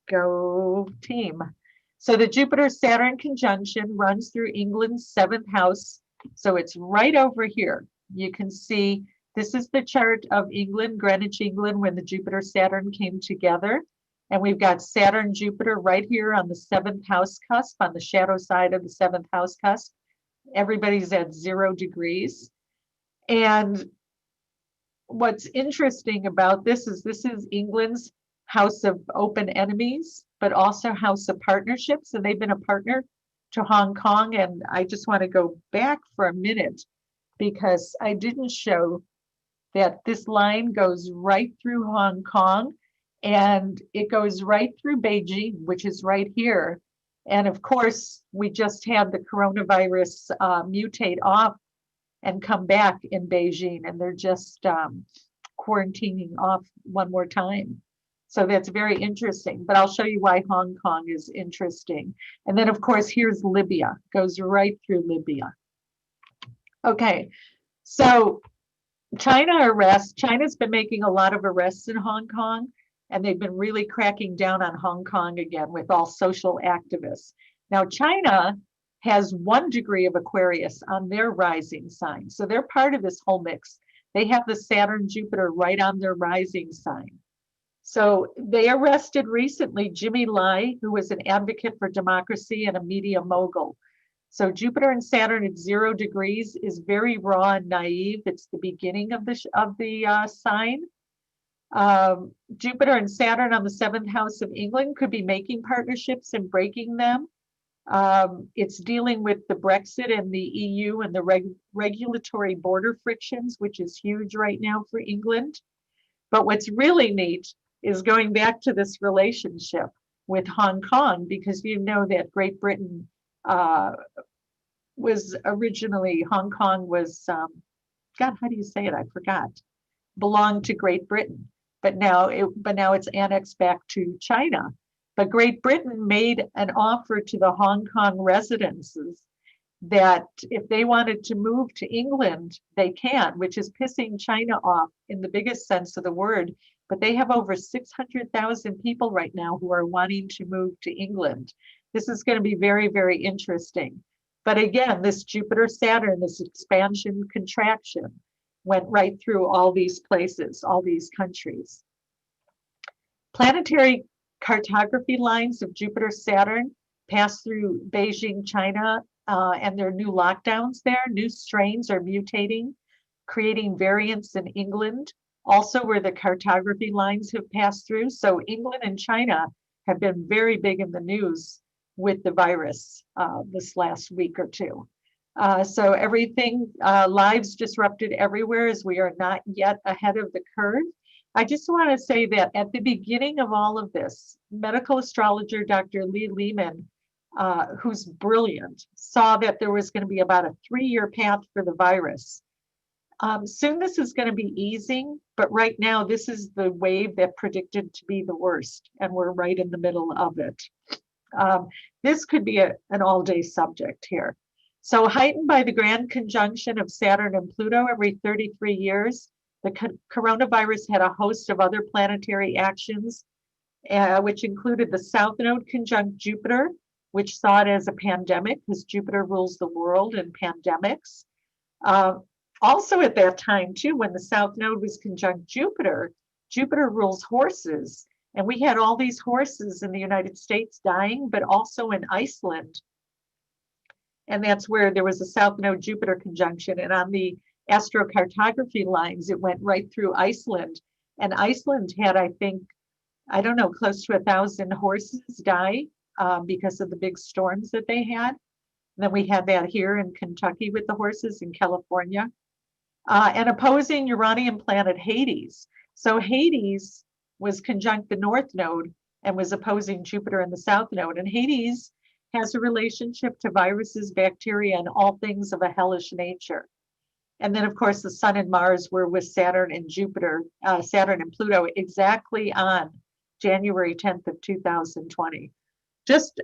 Go team. So the Jupiter-Saturn conjunction runs through England's 7th house. So it's right over here. You can see this is the chart of England, Greenwich, England, when the Jupiter-Saturn came together. And we've got Saturn, Jupiter right here on the 7th house cusp, on the shadow side of the 7th house cusp. Everybody's at 0 degrees. And what's interesting about this is England's house of open enemies, but also house of partnerships. And they've been a partner to Hong Kong. And I just want to go back for a minute because I didn't show that this line goes right through Hong Kong and it goes right through Beijing, which is right here. And of course, we just had the coronavirus mutate off and come back in Beijing, and they're just quarantining off one more time. So that's very interesting, but I'll show you why Hong Kong is interesting. And then of course, here's Libya, goes right through Libya. Okay, so China's been making a lot of arrests in Hong Kong, and they've been really cracking down on Hong Kong again with all social activists. Now, China has 1 degree of Aquarius on their rising sign. So they're part of this whole mix. They have the Saturn, Jupiter right on their rising sign. So they arrested recently Jimmy Lai, who was an advocate for democracy and a media mogul. So Jupiter and Saturn at 0 degrees is very raw and naive. It's the beginning of the sign. Jupiter and Saturn on the 7th house of England could be making partnerships and breaking them. It's dealing with the Brexit and the EU and the regulatory border frictions, which is huge right now for England. But what's really neat is going back to this relationship with Hong Kong, because you know that Great Britain was originally, Hong Kong was, God, how do you say it? I forgot. Belonged to Great Britain, but now it's annexed back to China. But Great Britain made an offer to the Hong Kong residences that if they wanted to move to England, they can, which is pissing China off in the biggest sense of the word. But they have over 600,000 people right now who are wanting to move to England. This is going to be very, very interesting. But again, this Jupiter-Saturn, this expansion, contraction, went right through all these places, all these countries. Planetary cartography lines of Jupiter-Saturn pass through Beijing, China, and there are new lockdowns there. New strains are mutating, creating variants in England, also where the cartography lines have passed through. So England and China have been very big in the news with the virus this last week or two. So everything, lives disrupted everywhere as we are not yet ahead of the curve. I just want to say that at the beginning of all of this, medical astrologer Dr. Lee Lehman, who's brilliant, saw that there was going to be about a 3-year path for the virus. Soon this is going to be easing, but right now this is the wave that predicted to be the worst, and we're right in the middle of it. This could be an all-day subject here. So heightened by the grand conjunction of Saturn and Pluto every 33 years, the coronavirus had a host of other planetary actions, which included the South Node conjunct Jupiter, which saw it as a pandemic because Jupiter rules the world in pandemics. Also at that time too, when the South Node was conjunct Jupiter, Jupiter rules horses. And we had all these horses in the United States dying, but also in Iceland. And that's where there was a South Node Jupiter conjunction. And on the astrocartography lines, it went right through Iceland. And Iceland had, I think, I don't know, close to 1,000 horses die because of the big storms that they had. And then we had that here in Kentucky with the horses in California. and opposing Uranian planet Hades. So Hades was conjunct the North Node and was opposing Jupiter in the South Node. And Hades has a relationship to viruses, bacteria, and all things of a hellish nature. And then, of course, the Sun and Mars were with Saturn and Jupiter, Saturn and Pluto, exactly on January 10th of 2020. Just,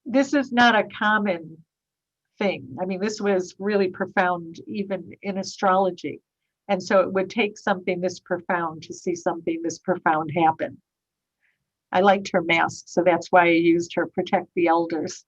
this is not a common thing. I mean, this was really profound, even in astrology. And so it would take something this profound to see something this profound happen. I liked her mask, so that's why I used her Protect the Elders.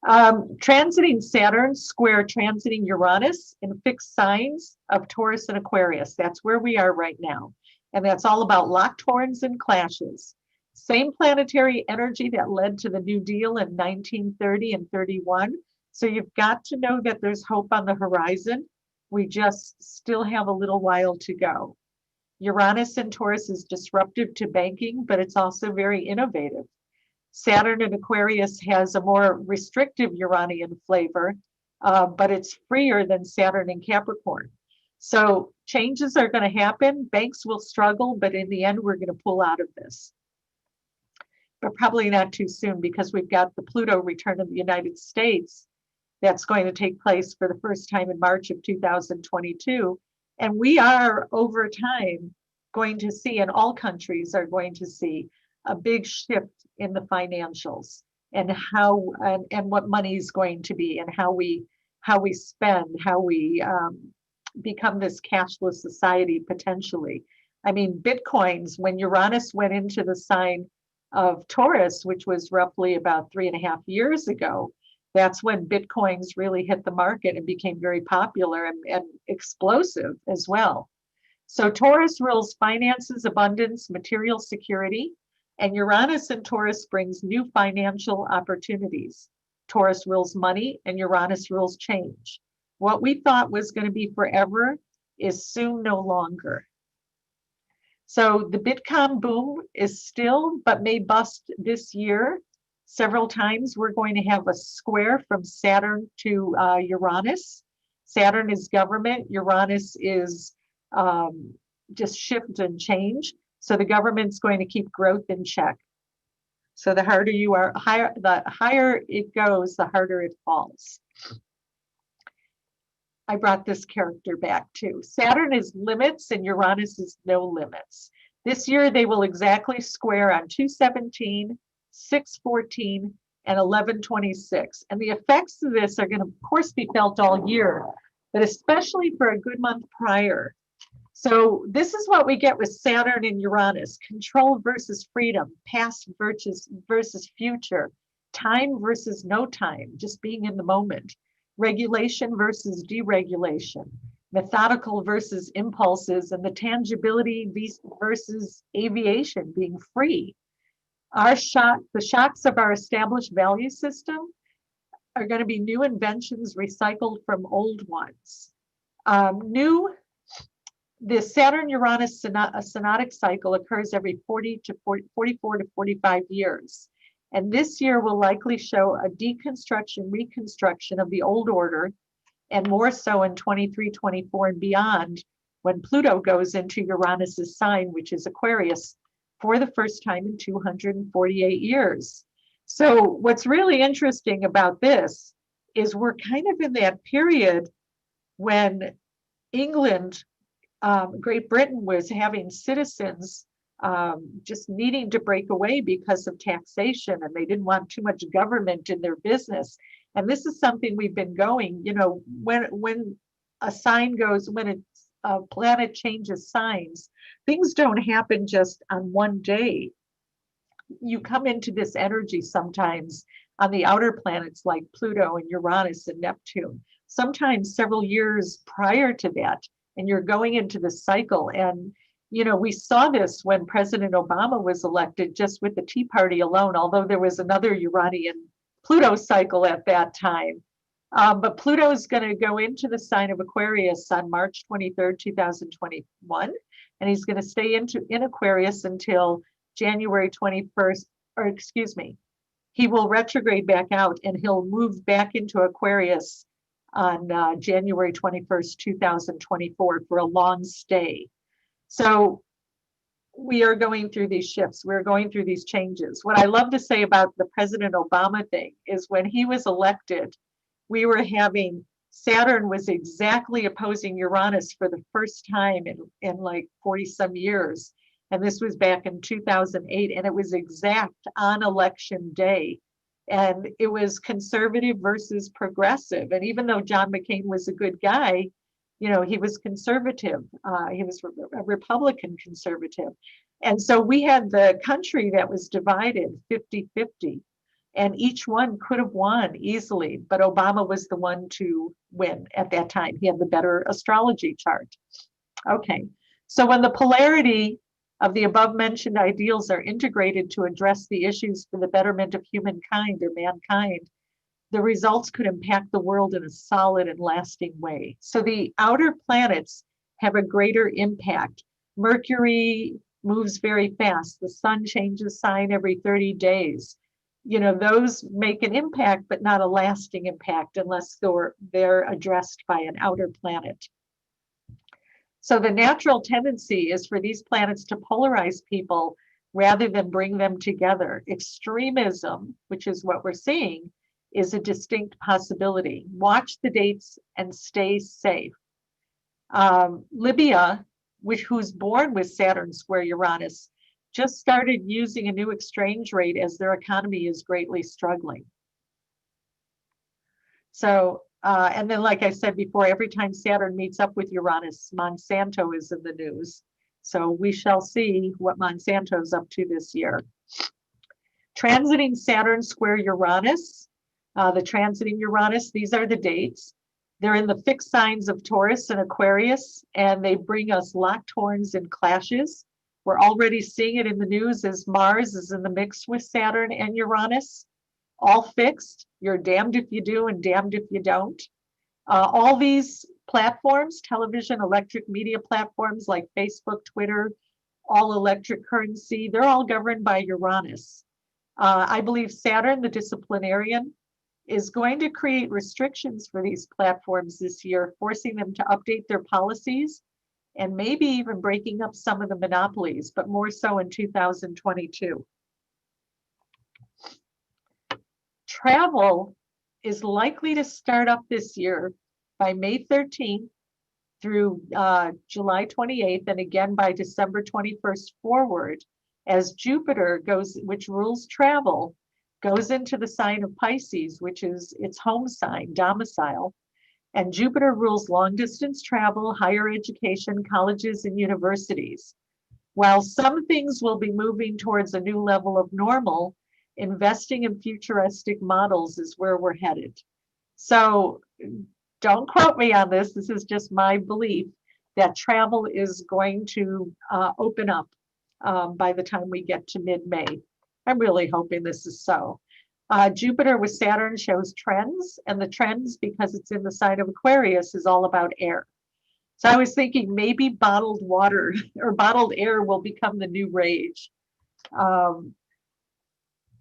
Transiting Saturn, square transiting Uranus in fixed signs of Taurus and Aquarius. That's where we are right now. And that's all about locked horns and clashes. Same planetary energy that led to the New Deal in 1930 and 31. So you've got to know that there's hope on the horizon. We just still have a little while to go. Uranus in Taurus is disruptive to banking, but it's also very innovative. Saturn in Aquarius has a more restrictive Uranian flavor, but it's freer than Saturn in Capricorn. So changes are going to happen. Banks will struggle, but in the end, we're going to pull out of this. But probably not too soon, because we've got the Pluto return of the United States that's going to take place for the first time in March of 2022. And we are, over time, going to see, and all countries are going to see, a big shift in the financials and how and what money is going to be, and how we spend, how we become this cashless society potentially. I mean, Bitcoins, when Uranus went into the sign of Taurus, which was roughly about 3.5 years ago, that's when Bitcoins really hit the market and became very popular and explosive as well. So Taurus rules finances, abundance, material security, and Uranus in Taurus brings new financial opportunities. Taurus rules money and Uranus rules change. What we thought was going to be forever is soon no longer. So the Bitcoin boom is still, but may bust this year. Several times we're going to have a square from Saturn to Uranus. Saturn is government, Uranus is just shift and change. So the government's going to keep growth in check. So the harder you are, the higher it goes, the harder it falls. I brought this character back too. Saturn is limits and Uranus is no limits. This year they will exactly square on 217, 614, and 1126. And the effects of this are going to, of course, be felt all year, but especially for a good month prior. So this is what we get with Saturn and Uranus: control versus freedom, past versus future, time versus no time, just being in the moment, regulation versus deregulation, methodical versus impulses, and the tangibility versus aviation, being free. The shocks of our established value system are going to be new inventions recycled from old ones. The Saturn-Uranus synodic cycle occurs every 44 to 45 years. And this year will likely show a deconstruction, reconstruction of the old order, and more so in 23, 24, and beyond, when Pluto goes into Uranus's sign, which is Aquarius, for the first time in 248 years. So what's really interesting about this is we're kind of in that period when England, Great Britain was having citizens just needing to break away because of taxation, and they didn't want too much government in their business. And this is something we've been going, you know, when a sign goes, when a planet changes signs, things don't happen just on one day. You come into this energy sometimes on the outer planets like Pluto and Uranus and Neptune, sometimes several years prior to that, and you're going into the cycle. And you know, we saw this when President Obama was elected, just with the Tea Party alone, although there was another Uranian Pluto cycle at that time. But Pluto is going to go into the sign of Aquarius on March 23rd, 2021. And he's going to stay in Aquarius until January 21st, or excuse me, he will retrograde back out and he'll move back into Aquarius on January 21st, 2024 for a long stay. So we are going through these shifts. We're going through these changes. What I love to say about the President Obama thing is when he was elected, we were having Saturn was exactly opposing Uranus for the first time in like 40 some years. And this was back in 2008, and it was exact on election day. And it was conservative versus progressive. And even though John McCain was a good guy, you know, he was conservative. He was a Republican conservative. And so we had the country that was divided 50-50. And each one could have won easily, but Obama was the one to win at that time. He had the better astrology chart. Okay, so when the polarity of the above mentioned ideals are integrated to address the issues for the betterment of humankind or mankind, the results could impact the world in a solid and lasting way. So the outer planets have a greater impact. Mercury moves very fast. The sun changes sign every 30 days. You know, those make an impact, but not a lasting impact unless they're addressed by an outer planet. So the natural tendency is for these planets to polarize people rather than bring them together. Extremism, which is what we're seeing, is a distinct possibility. Watch the dates and stay safe. Libya, who's born with Saturn square Uranus, just started using a new exchange rate as their economy is greatly struggling. So, and then like I said before, every time Saturn meets up with Uranus, Monsanto is in the news. So we shall see what Monsanto's up to this year. Transiting Saturn square Uranus, the transiting Uranus, these are the dates. They're in the fixed signs of Taurus and Aquarius, and they bring us locked horns and clashes. We're already seeing it in the news as Mars is in the mix with Saturn and Uranus, all fixed. You're damned if you do and damned if you don't. All these platforms, television, electric media platforms like Facebook, Twitter, all electric currency, they're all governed by Uranus. I believe Saturn, the disciplinarian, is going to create restrictions for these platforms this year, forcing them to update their policies and maybe even breaking up some of the monopolies, but more so in 2022. Travel is likely to start up this year by May 13th through July 28th, and again by December 21st forward, as Jupiter goes, which rules travel, goes into the sign of Pisces, which is its home sign, domicile. And Jupiter rules long distance travel, higher education, colleges, and universities. While some things will be moving towards a new level of normal, investing in futuristic models is where we're headed. So don't quote me on this. This is just my belief that travel is going to open up by the time we get to mid-May. I'm really hoping this is so. Jupiter with Saturn shows trends, and the trends, because it's in the sign of Aquarius, is all about air. So I was thinking maybe bottled water or bottled air will become the new rage.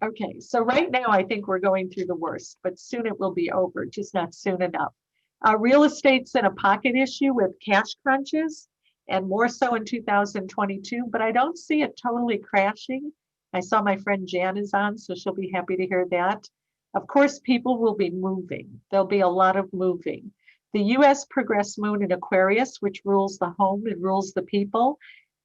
Okay, so right now I think we're going through the worst, but soon it will be over, just not soon enough. Real estate's in a pocket issue with cash crunches, and more so in 2022, but I don't see it totally crashing. I saw my friend Jan is on, so she'll be happy to hear that. Of course, people will be moving. There'll be a lot of moving. The US progress moon in Aquarius, which rules the home and rules the people,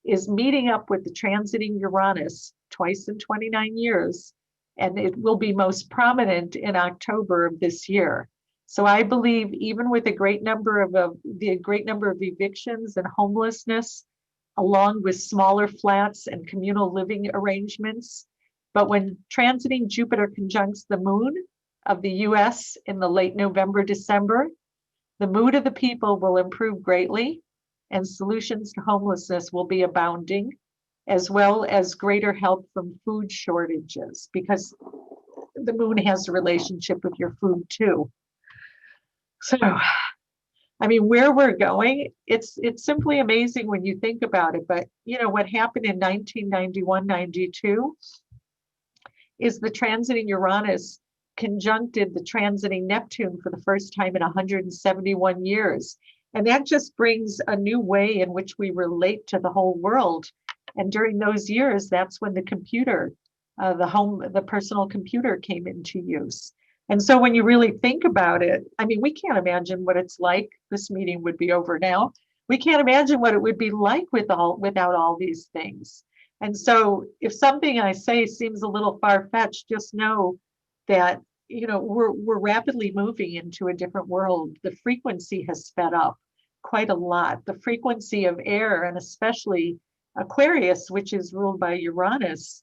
is meeting up with the transiting Uranus twice in 29 years, and it will be most prominent in October of this year. So I believe even with a great number of evictions and homelessness, along with smaller flats and communal living arrangements. But when transiting Jupiter conjuncts the moon of the US in the late November, December, the mood of the people will improve greatly and solutions to homelessness will be abounding, as well as greater help from food shortages, because the moon has a relationship with your food too. So, I mean, where we're going, it's simply amazing when you think about it. But, you know, what happened in 1991, 92 is the transiting Uranus conjuncted the transiting Neptune for the first time in 171 years. And that just brings a new way in which we relate to the whole world. And during those years, that's when the computer, the personal computer came into use. And so when you really think about it, I mean, we can't imagine what it's like. This meeting would be over now. We can't imagine what it would be like without all these things. And so if something I say seems a little far-fetched, just know that, you know, we're rapidly moving into a different world. The frequency has sped up quite a lot. The frequency of air, and especially Aquarius, which is ruled by Uranus,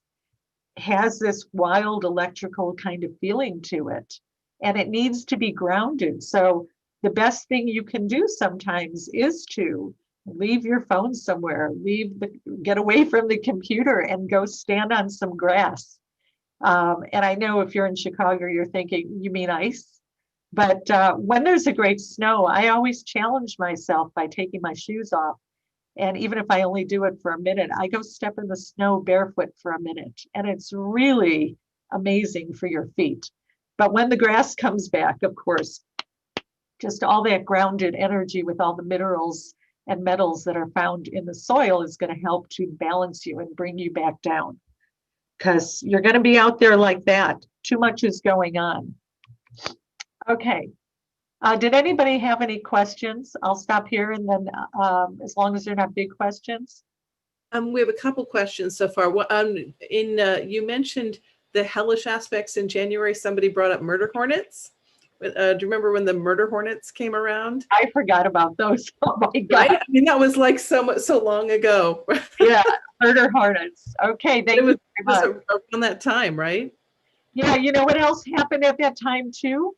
has this wild electrical kind of feeling to it, and it needs to be grounded. So the best thing you can do sometimes is to leave your phone somewhere, get away from the computer and go stand on some grass. And I know if you're in Chicago, you're thinking, you mean ice? But when there's a great snow, I always challenge myself by taking my shoes off. And even if I only do it for a minute, I go step in the snow barefoot for a minute. And it's really amazing for your feet. But when the grass comes back, of course, just all that grounded energy with all the minerals and metals that are found in the soil is going to help to balance you and bring you back down. Because you're going to be out there like that. Too much is going on. Okay. Did anybody have any questions? I'll stop here, and then as long as they're not big questions. We have a couple questions so far. You mentioned the hellish aspects in January. Somebody brought up murder hornets. Do you remember when the murder hornets came around? I forgot about those. Oh my God. Right? I mean, that was like so long ago. Yeah, murder hornets. Okay, thank you very much. Around that time, right? Yeah, you know what else happened at that time too?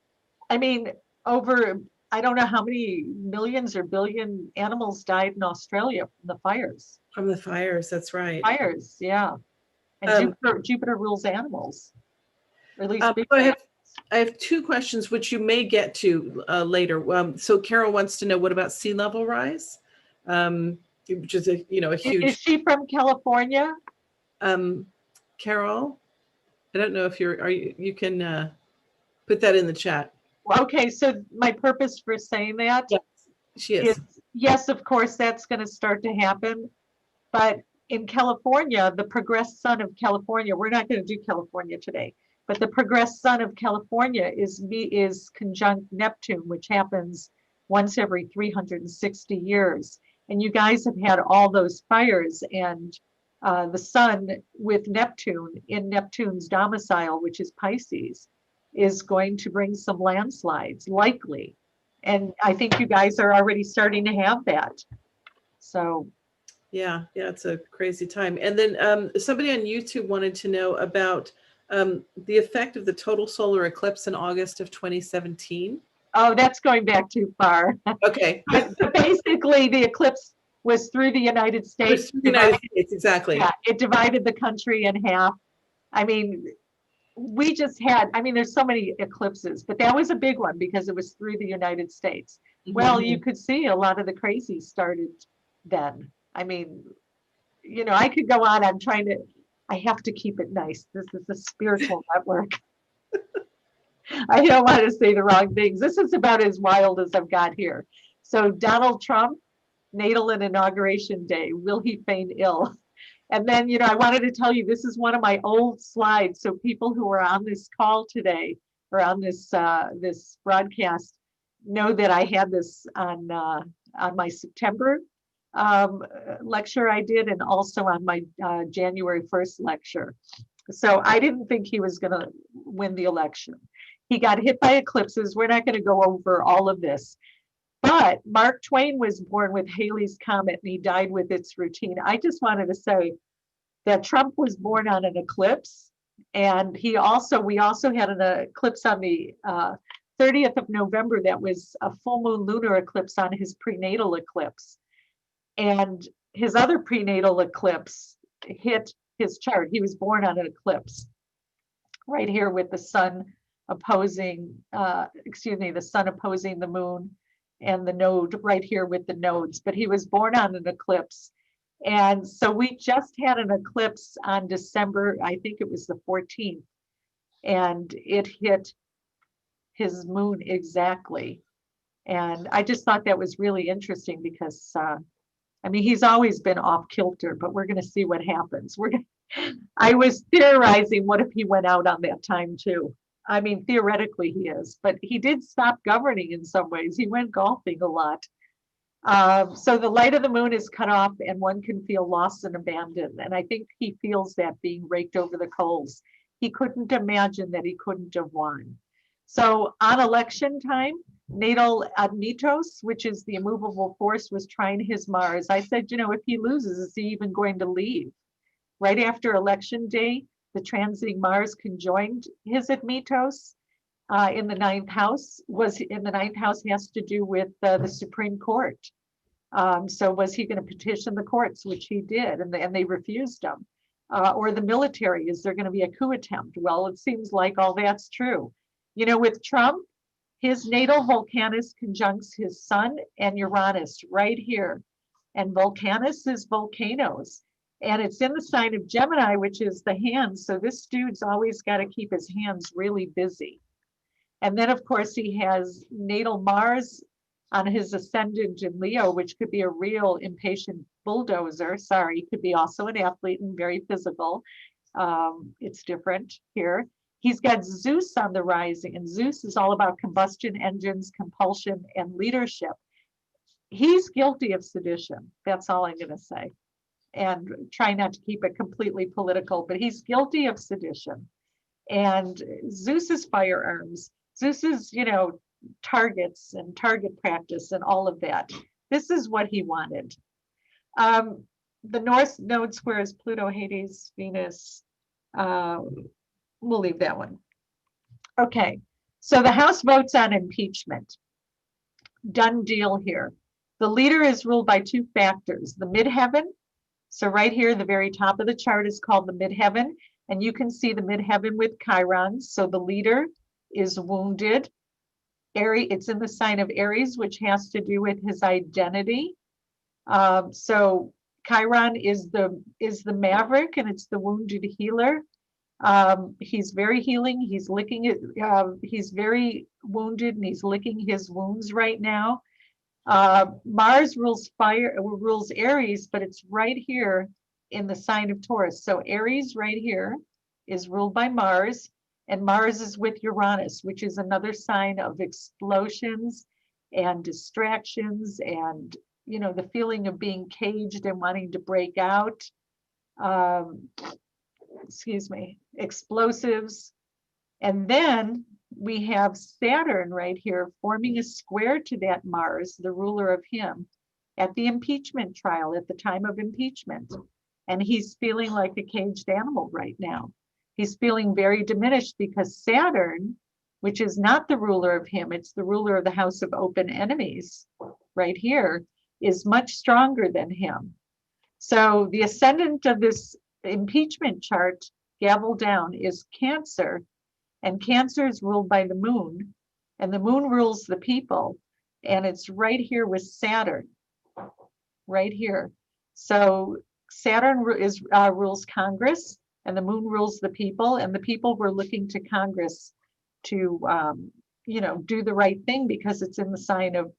I mean, I don't know how many millions or billion animals died in Australia from the fires. From the fires, that's right. Fires, yeah. And Jupiter rules animals. Or at least big animals. I have two questions which you may get to later. So Carol wants to know, what about sea level rise? Which is a huge. Is she from California? Carol, I don't know if you can put that in the chat. Okay, so my purpose for saying that, yes, she is. Yes, of course, that's going to start to happen. But in California, the progressed sun of California, we're not going to do California today, but the progressed sun of California is conjunct Neptune, which happens once every 360 years. And you guys have had all those fires, and the sun with Neptune in Neptune's domicile, which is Pisces, is going to bring some landslides, likely. And I think you guys are already starting to have that. So. Yeah, it's a crazy time. And then somebody on YouTube wanted to know about the effect of the total solar eclipse in August of 2017. Oh, that's going back too far. Okay. So basically, the eclipse was through the United States. Through the United States, exactly. Yeah, it divided the country in half. I mean, we just had, there's so many eclipses, but that was a big one because it was through the United States. Mm-hmm. Well, you could see a lot of the crazy started then. I mean, I could go on. I have to keep it nice. This is a spiritual network. I don't want to say the wrong things. This is about as wild as I've got here. So Donald Trump, natal and inauguration day, will he feign ill? And then, I wanted to tell you, this is one of my old slides. So people who are on this call today or on this this broadcast know that I had this on my September lecture I did, and also on my January 1st lecture. So I didn't think he was going to win the election. He got hit by eclipses. We're not going to go over all of this. But Mark Twain was born with Halley's Comet, and he died with its routine. I just wanted to say that Trump was born on an eclipse, and we also had an eclipse on the 30th of November that was a full moon lunar eclipse on his prenatal eclipse. And his other prenatal eclipse hit his chart. He was born on an eclipse right here with the sun opposing, the sun opposing the moon, and the node right here with the nodes, but he was born on an eclipse. And so we just had an eclipse on December, I think it was the 14th, and it hit his moon exactly. And I just thought that was really interesting because, I mean, he's always been off kilter, but we're going to see what happens. I was theorizing, what if he went out on that time too? I mean, theoretically he is, but he did stop governing in some ways. He went golfing a lot. So the light of the moon is cut off and one can feel lost and abandoned. And I think he feels that being raked over the coals. He couldn't imagine that he couldn't have won. So on election time, natal admetos, which is the immovable force, was trying his Mars. I said, you know, if he loses, is he even going to leave? Right after election day, the transiting Mars conjoined his admetos in the ninth house. The ninth house has to do with the Supreme Court. So was he going to petition the courts, which he did, and they refused him? Or the military, is there going to be a coup attempt? Well, it seems like all that's true. You know, with Trump, his natal Volcanus conjuncts his sun and Uranus right here. And Volcanus is volcanoes. And it's in the sign of Gemini, which is the hands. So this dude's always got to keep his hands really busy. And then, of course, he has natal Mars on his ascendant in Leo, which could be a real impatient bulldozer. Sorry, could be also an athlete and very physical. It's different here. He's got Zeus on the rising, and Zeus is all about combustion engines, compulsion, and leadership. He's guilty of sedition. That's all I'm going to say. And try not to keep it completely political, but he's guilty of sedition. And Zeus's firearms, Zeus's, you know, targets and target practice and all of that. This is what he wanted. The North Node square is Pluto, Hades, Venus. We'll leave that one. Okay, so the House votes on impeachment. Done deal here. The leader is ruled by two factors, the midheaven. So right here, the very top of the chart is called the midheaven, and you can see the midheaven with Chirons. So the leader is wounded. It's in the sign of Aries, which has to do with his identity. So Chiron is the maverick, and it's the wounded healer. He's very healing. He's licking it. He's very wounded, and he's licking his wounds right now. Mars rules Aries, but it's right here in the sign of Taurus. So Aries right here is ruled by Mars, and Mars is with Uranus, which is another sign of explosions and distractions and, you know, the feeling of being caged and wanting to break out. Explosives. And then we have Saturn right here forming a square to that Mars, the ruler of him, at the impeachment trial, at the time of impeachment. And he's feeling like a caged animal right now. He's feeling very diminished because Saturn, which is not the ruler of him, it's the ruler of the house of open enemies right here, is much stronger than him. So the ascendant of this impeachment chart, gavel down, is Cancer, and Cancer is ruled by the moon, and the moon rules the people, and it's right here with Saturn, right here. So Saturn rules Congress, and the moon rules the people, and the people were looking to Congress to, you know, do the right thing because it's in the sign of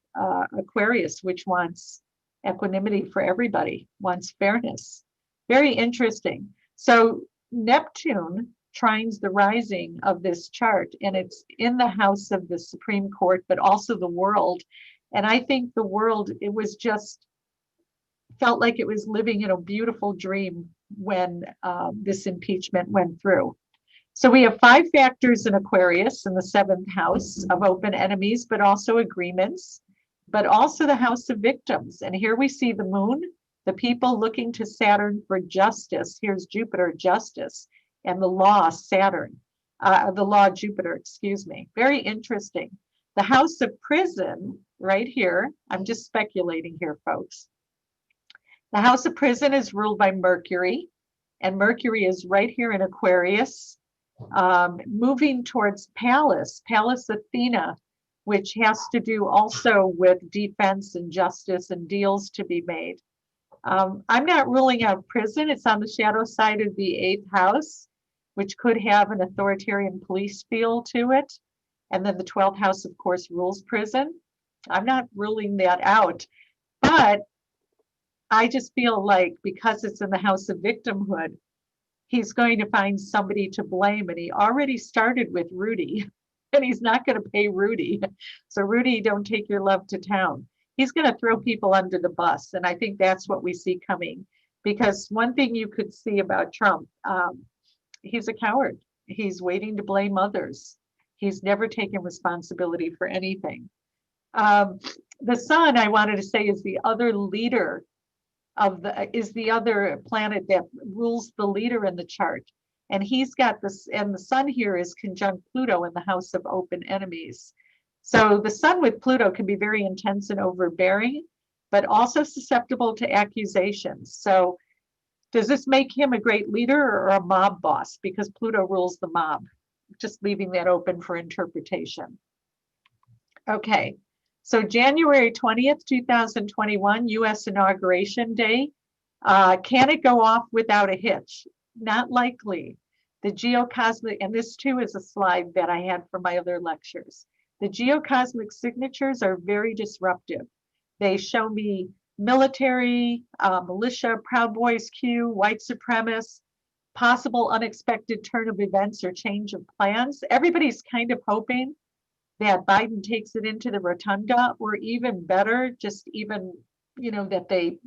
Aquarius, which wants equanimity for everybody, wants fairness. Very interesting. So Neptune trines the rising of this chart, and it's in the house of the Supreme Court, but also the world. And I think the world, it was just felt like it was living in a beautiful dream when this impeachment went through. So we have 5 factors in Aquarius in the 7th house of open enemies, but also agreements, but also the house of victims. And here we see the moon, the people looking to Saturn for justice. Here's Jupiter, justice, and the law, Saturn, the law, Jupiter, excuse me. Very interesting. The house of prison right here, I'm just speculating here, folks. The house of prison is ruled by Mercury, and Mercury is right here in Aquarius, moving towards Pallas Athena, which has to do also with defense and justice and deals to be made. I'm not ruling out prison. It's on the shadow side of the 8th house, which could have an authoritarian police feel to it. And then the 12th house, of course, rules prison. I'm not ruling that out, but I just feel like because it's in the house of victimhood, he's going to find somebody to blame. And he already started with Rudy, and he's not going to pay Rudy. So, Rudy, don't take your love to town. He's going to throw people under the bus. And I think that's what we see coming. Because one thing you could see about Trump, he's a coward. He's waiting to blame others. He's never taken responsibility for anything. The sun, I wanted to say, is the other leader is the other planet that rules the leader in the chart. And he's got this, and the sun here is conjunct Pluto in the house of open enemies. So the sun with Pluto can be very intense and overbearing, but also susceptible to accusations. So does this make him a great leader or a mob boss? Because Pluto rules the mob. Just leaving that open for interpretation. Okay. So January 20th, 2021, US Inauguration Day. Can it go off without a hitch? Not likely. The geocosmic, and this too is a slide that I had for my other lectures. The geocosmic signatures are very disruptive. They show me military, militia, Proud Boys Q, white supremacists, possible unexpected turn of events or change of plans. Everybody's kind of hoping that Biden takes it into the rotunda, or even better, just even, that they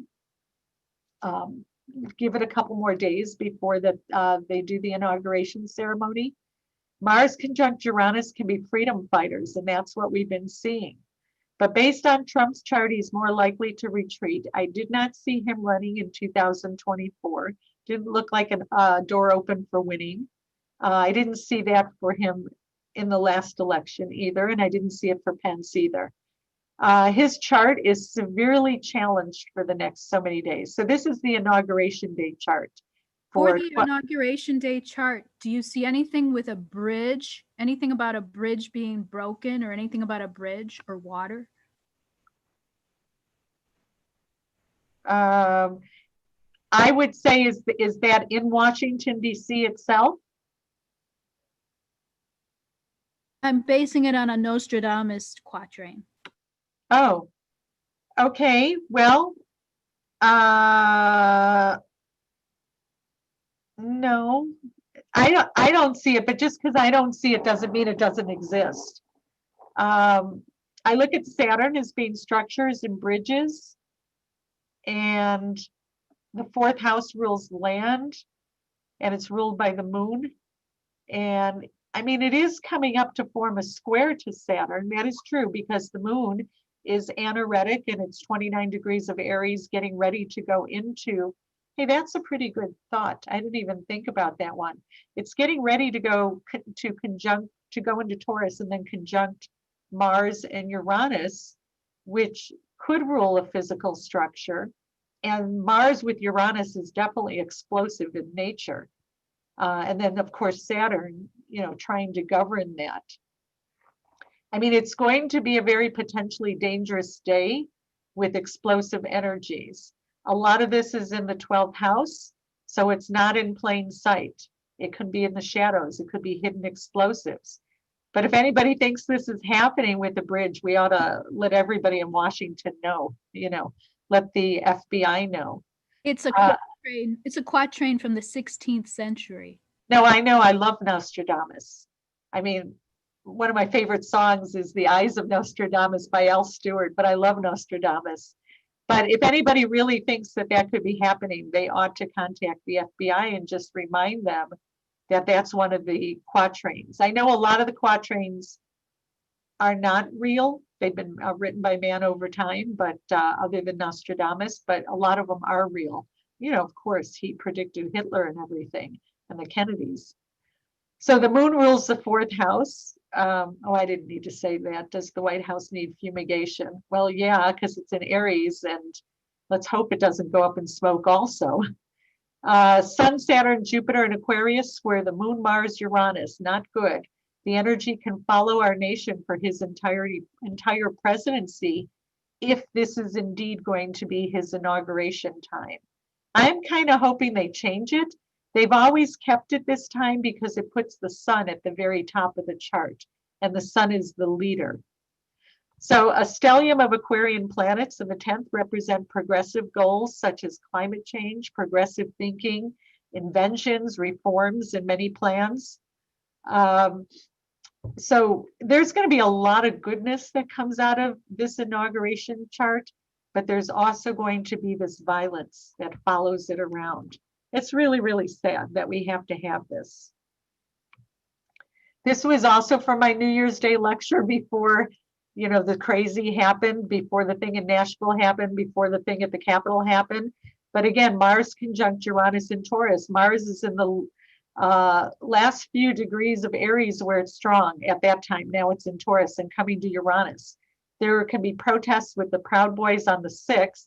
give it a couple more days before that they do the inauguration ceremony. Mars conjunct Uranus can be freedom fighters, and that's what we've been seeing. But based on Trump's chart, he's more likely to retreat. I did not see him running in 2024. Didn't look like a door open for winning. I didn't see that for him in the last election either, and I didn't see it for Pence either. His chart is severely challenged for the next so many days. So this is the inauguration day chart. For the inauguration day chart, do you see anything with a bridge, anything about a bridge being broken, or anything about a bridge or water? I would say, is that in Washington, D.C. itself? I'm basing it on a Nostradamus quatrain. Oh, okay. Well, no, I don't see it, but just because I don't see it doesn't mean it doesn't exist. I look at Saturn as being structures and bridges, and the fourth house rules land, and it's ruled by the moon. And I mean, it is coming up to form a square to Saturn. That is true, because the moon is anaretic and it's 29 degrees of Aries, getting ready to go into, hey, that's a pretty good thought. I didn't even think about that one. It's getting ready to go into Taurus and then conjunct Mars and Uranus, which could rule a physical structure. And Mars with Uranus is definitely explosive in nature. And then, of course, Saturn, trying to govern that. I mean, it's going to be a very potentially dangerous day with explosive energies. A lot of this is in the 12th house, so it's not in plain sight. It could be in the shadows. It could be hidden explosives. But if anybody thinks this is happening with the bridge, we ought to let everybody in Washington know, let the FBI know. It's a quatrain. It's a quatrain from the 16th century. No, I know. I love Nostradamus. I mean, one of my favorite songs is The Eyes of Nostradamus by Al Stewart, but I love Nostradamus. But if anybody really thinks that that could be happening, they ought to contact the FBI and just remind them that that's one of the quatrains. I know a lot of the quatrains are not real. They've been written by man over time, but other than Nostradamus, but a lot of them are real. Of course, he predicted Hitler and everything, and the Kennedys. So the moon rules the fourth house. I didn't need to say that. Does the White House need fumigation? Well, yeah, because it's in Aries, and let's hope it doesn't go up in smoke also. Sun, Saturn, Jupiter, and Aquarius square the moon, Mars, Uranus. Not good. The energy can follow our nation for his entire presidency if this is indeed going to be his inauguration time. I'm kind of hoping they change it. They've always kept it this time because it puts the sun at the very top of the chart. and the sun is the leader. So a stellium of Aquarian planets in the 10th represent progressive goals such as climate change, progressive thinking, inventions, reforms, and many plans. So there's going to be a lot of goodness that comes out of this inauguration chart, but there's also going to be this violence that follows it around. It's really, really sad that we have to have this. This was also for my New Year's Day lecture before, you know, the crazy happened, before the thing in Nashville happened, before the thing at the Capitol happened. But again, Mars conjunct Uranus in Taurus. Mars is in the last few degrees of Aries where it's strong at that time. Now it's in Taurus and coming to Uranus. There can be protests with the Proud Boys on the 6th.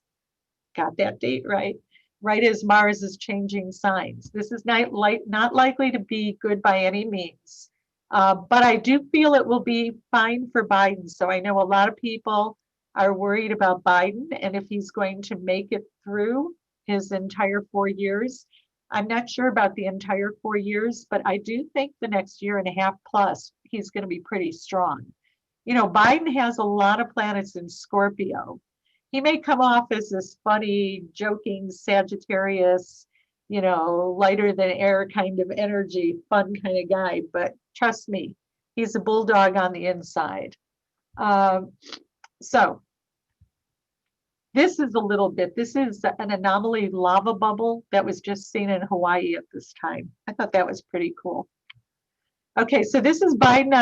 Got that date right. Right as Mars is changing signs. This is not likely to be good by any means. But I do feel it will be fine for Biden. So I know a lot of people are worried about Biden and if he's going to make it through his entire 4 years. I'm not sure about the entire 4 years, but I do think the next year and a half plus, he's going to be pretty strong. You know, Biden has a lot of planets in Scorpio. He may come off as this funny, joking Sagittarius, you know, lighter than air kind of energy, fun kind of guy, but trust me, he's a bulldog on the inside. So this is a little bit, this is an anomaly lava bubble that was just seen in Hawaii at this time. I thought that was pretty cool. Okay, so this is Biden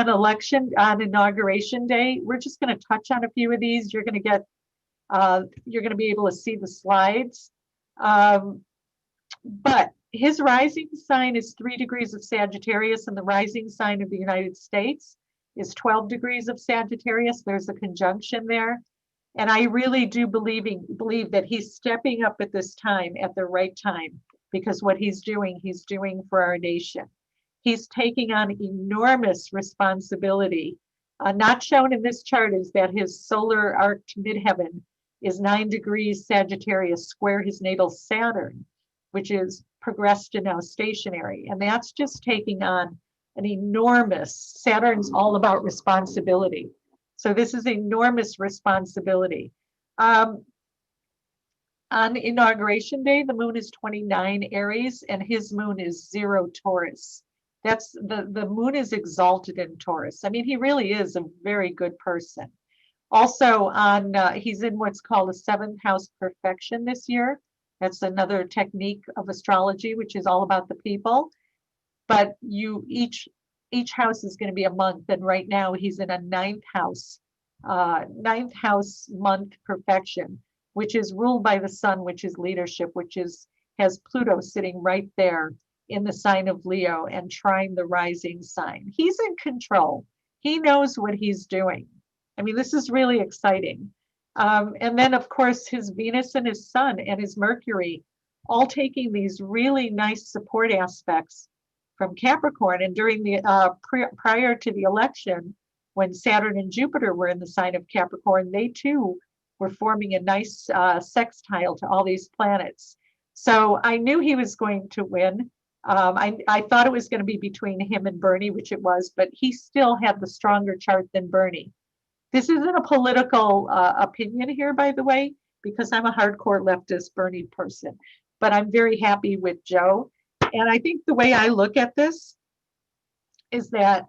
on inauguration day. We're just going to touch on a few of these. You're going to be able to see the slides. But his rising sign is 3 degrees of Sagittarius, and the rising sign of the United States is 12 degrees of Sagittarius. There's a conjunction there. And I really do believe that he's stepping up at this time, at the right time, because what he's doing for our nation. He's taking on enormous responsibility. Not shown in this chart is that his solar arced midheaven is 9 degrees Sagittarius square his natal Saturn, which is progressed to now stationary. And that's just taking on an enormous, Saturn's all about responsibility. So this is enormous responsibility. On inauguration day, the moon is 29 Aries and his moon is 0 Taurus. That's the moon is exalted in Taurus. I mean, he really is a very good person. Also he's in what's called a 7th house perfection this year. That's another technique of astrology, which is all about the people. But each house is going to be a month. And right now he's in a 9th house month perfection, which is ruled by the sun, which is leadership, has Pluto sitting right there in the sign of Leo and trying the rising sign. He's in control. He knows what he's doing. I mean, this is really exciting. And then, of course, his Venus and his Sun and his Mercury all taking these really nice support aspects from Capricorn. And during the prior to the election, when Saturn and Jupiter were in the sign of Capricorn, they too were forming a nice sextile to all these planets. So I knew he was going to win. I thought it was going to be between him and Bernie, which it was, but he still had the stronger chart than Bernie. This isn't a political opinion here, by the way, because I'm a hardcore leftist Bernie person, but I'm very happy with Joe. And I think the way I look at this is that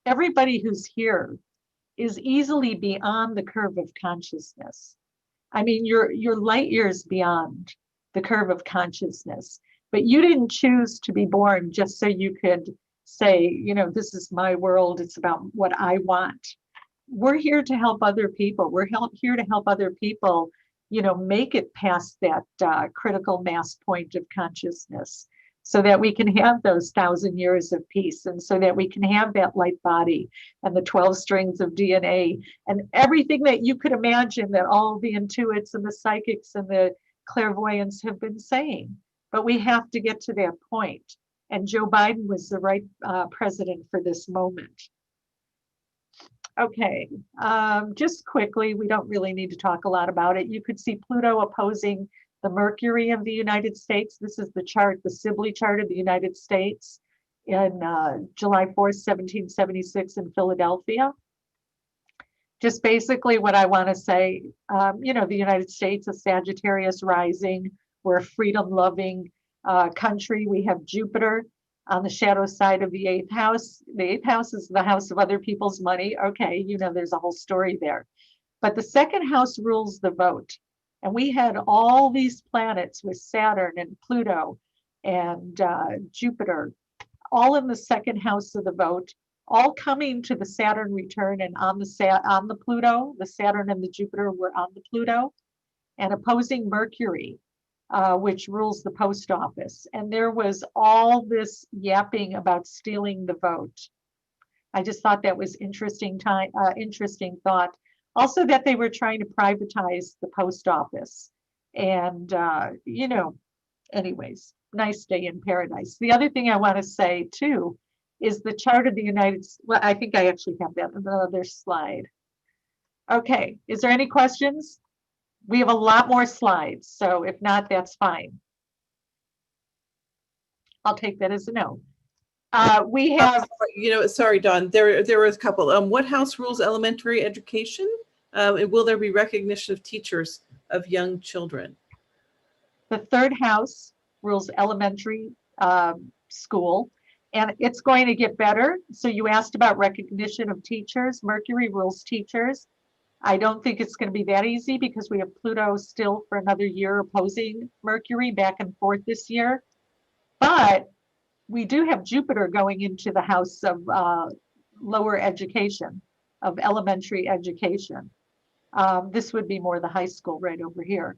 everybody who's here is easily beyond the curve of consciousness. I mean, you're light years beyond the curve of consciousness, but you didn't choose to be born just so you could say, you know, this is my world, it's about what I want. We're here to help other people. We're here to help other people, you know, make it past that critical mass point of consciousness so that we can have those 1,000 years of peace and so that we can have that light body and the 12 strings of DNA and everything that you could imagine that all the intuits and the psychics and the clairvoyants have been saying. But we have to get to that point. And Joe Biden was the right president for this moment. Okay, just quickly, we don't really need to talk a lot about it. You could see Pluto opposing the Mercury of the United States. This is the chart, the Sibley chart of the United States. in July 4th, 1776 in Philadelphia. Just basically what I want to say, the United States, a Sagittarius rising, we're a freedom-loving country. We have Jupiter on the shadow side of the 8th house. The 8th house is the house of other people's money. Okay, there's a whole story there. But the 2nd house rules the vote. And we had all these planets with Saturn and Pluto and Jupiter, all in the 2nd house of the vote, all coming to the Saturn return and on the Pluto. The Saturn and the Jupiter were on the Pluto and opposing Mercury, which rules the post office. And there was all this yapping about stealing the vote. I just thought that was interesting thought. Also that they were trying to privatize the post office. And, anyways, nice day in paradise. The other thing I want to say too is the chart of the United States. Well, I think I actually have that on another slide. Okay, is there any questions? We have a lot more slides, so if not, that's fine. I'll take that as a no. We have, sorry, Dawn, there was a couple. What house rules elementary education? And will there be recognition of teachers of young children? the 3rd house rules elementary school, and it's going to get better. So you asked about recognition of teachers. Mercury rules teachers. I don't think it's going to be that easy because we have Pluto still for another year opposing Mercury back and forth this year. But we do have Jupiter going into the house of lower education, of elementary education. This would be more the high school right over here.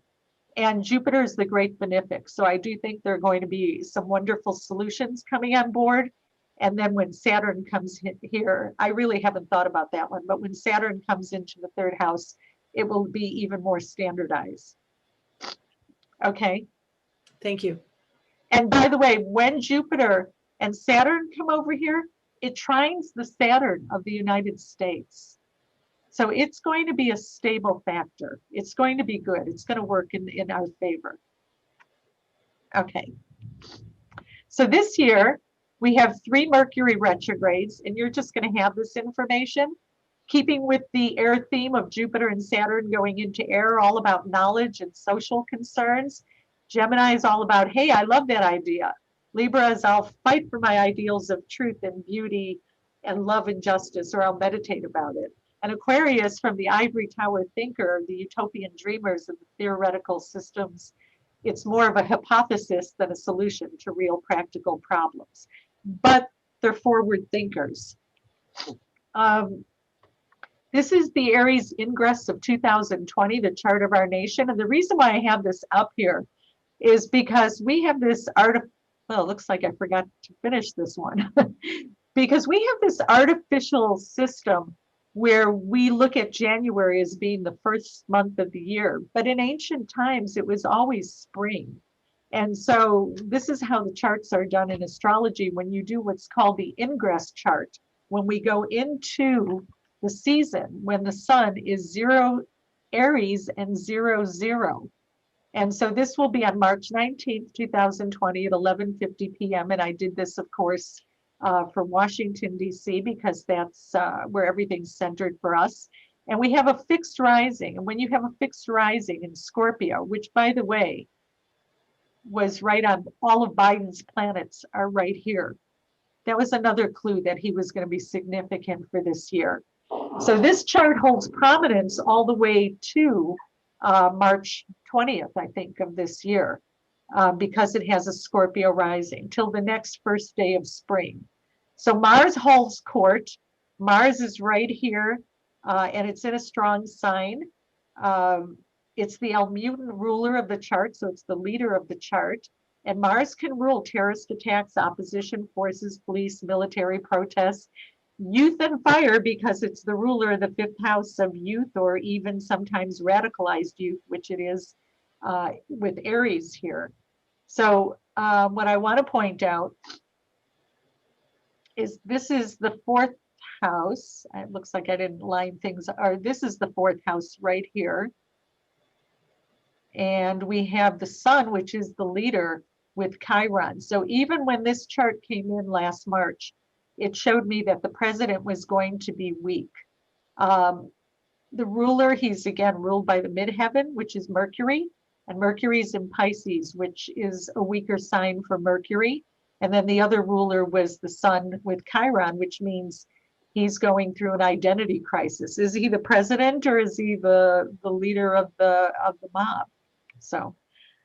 And Jupiter is the great benefic. So I do think there are going to be some wonderful solutions coming on board. And then when Saturn comes here, I really haven't thought about that one, but when Saturn comes into the 3rd house, it will be even more standardized. Okay. Thank you. And by the way, when Jupiter and Saturn come over here, it trines the Saturn of the United States. So it's going to be a stable factor. It's going to be good. It's going to work in our favor. Okay. So this year, we have 3 Mercury retrogrades, and you're just going to have this information. Keeping with the air theme of Jupiter and Saturn going into air, all about knowledge and social concerns. Gemini is all about, hey, I love that idea. Libra is, I'll fight for my ideals of truth and beauty and love and justice, or I'll meditate about it. And Aquarius, from the ivory tower thinker, the utopian dreamers of the theoretical systems, it's more of a hypothesis than a solution to real practical problems. But they're forward thinkers. This is the Aries Ingress of 2020, the chart of our nation. And the reason why I have this up here is because we have this well, it looks like I forgot to finish this one. Because we have this artificial system where we look at January as being the first month of the year. But in ancient times, it was always spring. And so this is how the charts are done in astrology when you do what's called the ingress chart. When we go into the season, when the sun is 0 Aries and 0-0. And so this will be on March 19th, 2020 at 11:50 p.m. And I did this, of course, from Washington, D.C., because that's where everything's centered for us. And we have a fixed rising. And when you have a fixed rising in Scorpio, which, by the way, was right on, all of Biden's planets are right here. That was another clue that he was going to be significant for this year. So this chart holds prominence all the way to March 20th, I think, of this year, because it has a Scorpio rising till the next first day of spring. So Mars holds court. Mars is right here, and it's in a strong sign. It's the Almuden ruler of the chart, so it's the leader of the chart. And Mars can rule terrorist attacks, opposition forces, police, military protests, youth and fire, because it's the ruler of the 5th house of youth, or even sometimes radicalized youth, which it is with Aries here. So what I want to point out is this is the 4th house. It looks like I didn't line things, or this is the 4th house right here. And we have the sun, which is the leader with Chiron. So even when this chart came in last March, it showed me that the president was going to be weak. The ruler, he's again ruled by the midheaven, which is Mercury, and Mercury's in Pisces, which is a weaker sign for Mercury. And then the other ruler was the sun with Chiron, which means he's going through an identity crisis. Is he the president or is he the leader of the mob? So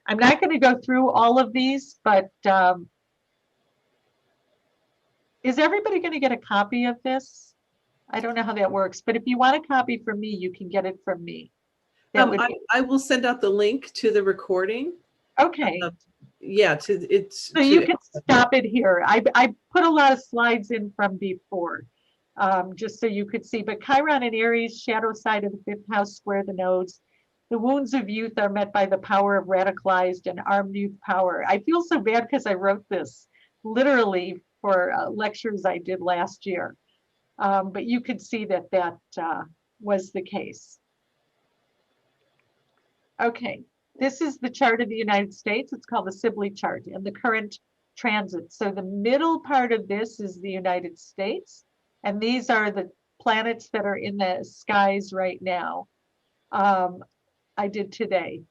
I'm not going to go through all of these, but is everybody going to get a copy of this? I don't know how that works, but if you want a copy from me, you can get it from me. I will send out the link to the recording. Okay. Yeah, so you can stop it here. I put a lot of slides in from before, just so you could see. But Chiron in Aries, shadow side of the fifth house, square the nodes. The wounds of youth are met by the power of radicalized and armed youth power. I feel so bad because I wrote this literally for lectures I did last year. But you could see that was the case. Okay, this is the chart of the United States. It's called the Sibley chart and the current transit. So the middle part of this is the United States, and these are the planets that are in the skies right now. I did today.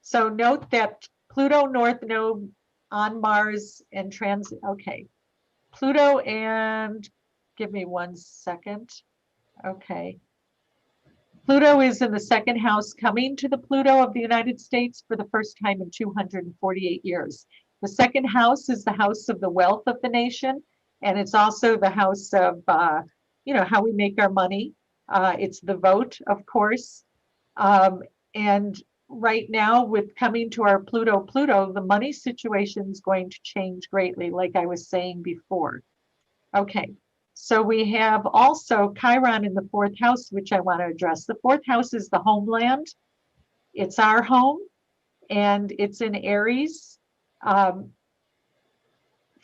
So note that Pluto North Node on Mars and transit. Okay, Pluto and give me 1 second. Okay. Pluto is in the second house, coming to the Pluto of the United States for the first time in 248 years. The second house is the house of the wealth of the nation, and it's also the house of, how we make our money. It's the vote, of course. And right now, with coming to our Pluto, the money situation is going to change greatly, like I was saying before. Okay. So we have also Chiron in the fourth house, which I want to address. The fourth house is the homeland. It's our home, and it's in Aries. For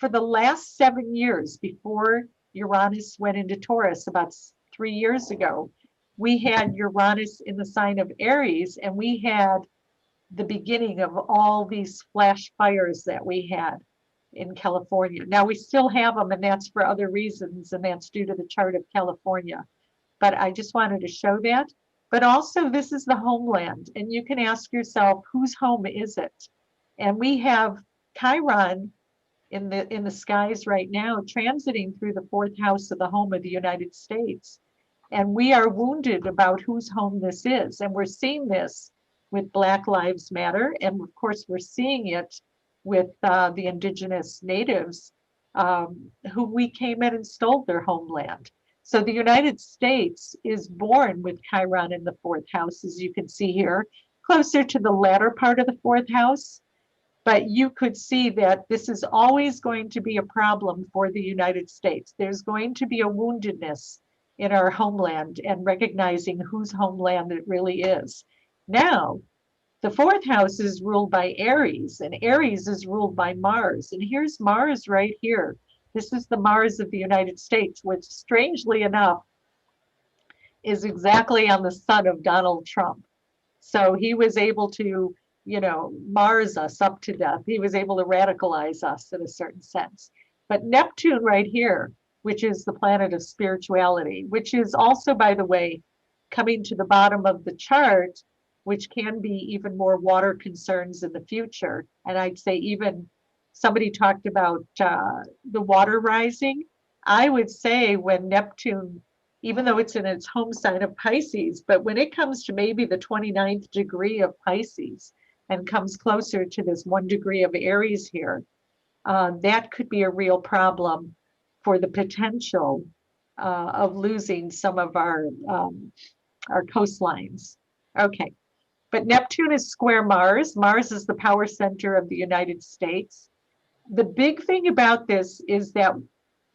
the last 7 years before Uranus went into Taurus, about 3 years ago, we had Uranus in the sign of Aries, and we had the beginning of all these flash fires that we had in California. Now we still have them, and that's for other reasons, and that's due to the chart of California. But I just wanted to show that. But also, this is the homeland, and you can ask yourself, whose home is it? And we have Chiron in the skies right now, transiting through the fourth house of the home of the United States. And we are wounded about whose home this is. And we're seeing this with Black Lives Matter, and of course, we're seeing it with the indigenous natives who we came in and stole their homeland. So the United States is born with Chiron in the fourth house, as you can see here, closer to the latter part of the fourth house. But you could see that this is always going to be a problem for the United States. There's going to be a woundedness in our homeland and recognizing whose homeland it really is. Now, the fourth house is ruled by Aries, and Aries is ruled by Mars. And here's Mars right here. This is the Mars of the United States, which strangely enough is exactly on the sun of Donald Trump. So he was able to, Mars us up to death. He was able to radicalize us in a certain sense. But Neptune right here, which is the planet of spirituality, which is also, by the way, coming to the bottom of the chart, which can be even more water concerns in the future. And I'd say even somebody talked about the water rising. I would say when Neptune, even though it's in its home sign of Pisces, but when it comes to maybe the 29th degree of Pisces and comes closer to this 1 degree of Aries here, that could be a real problem for the potential of losing some of our coastlines. Okay. But Neptune is square Mars. Mars is the power center of the United States. The big thing about this is that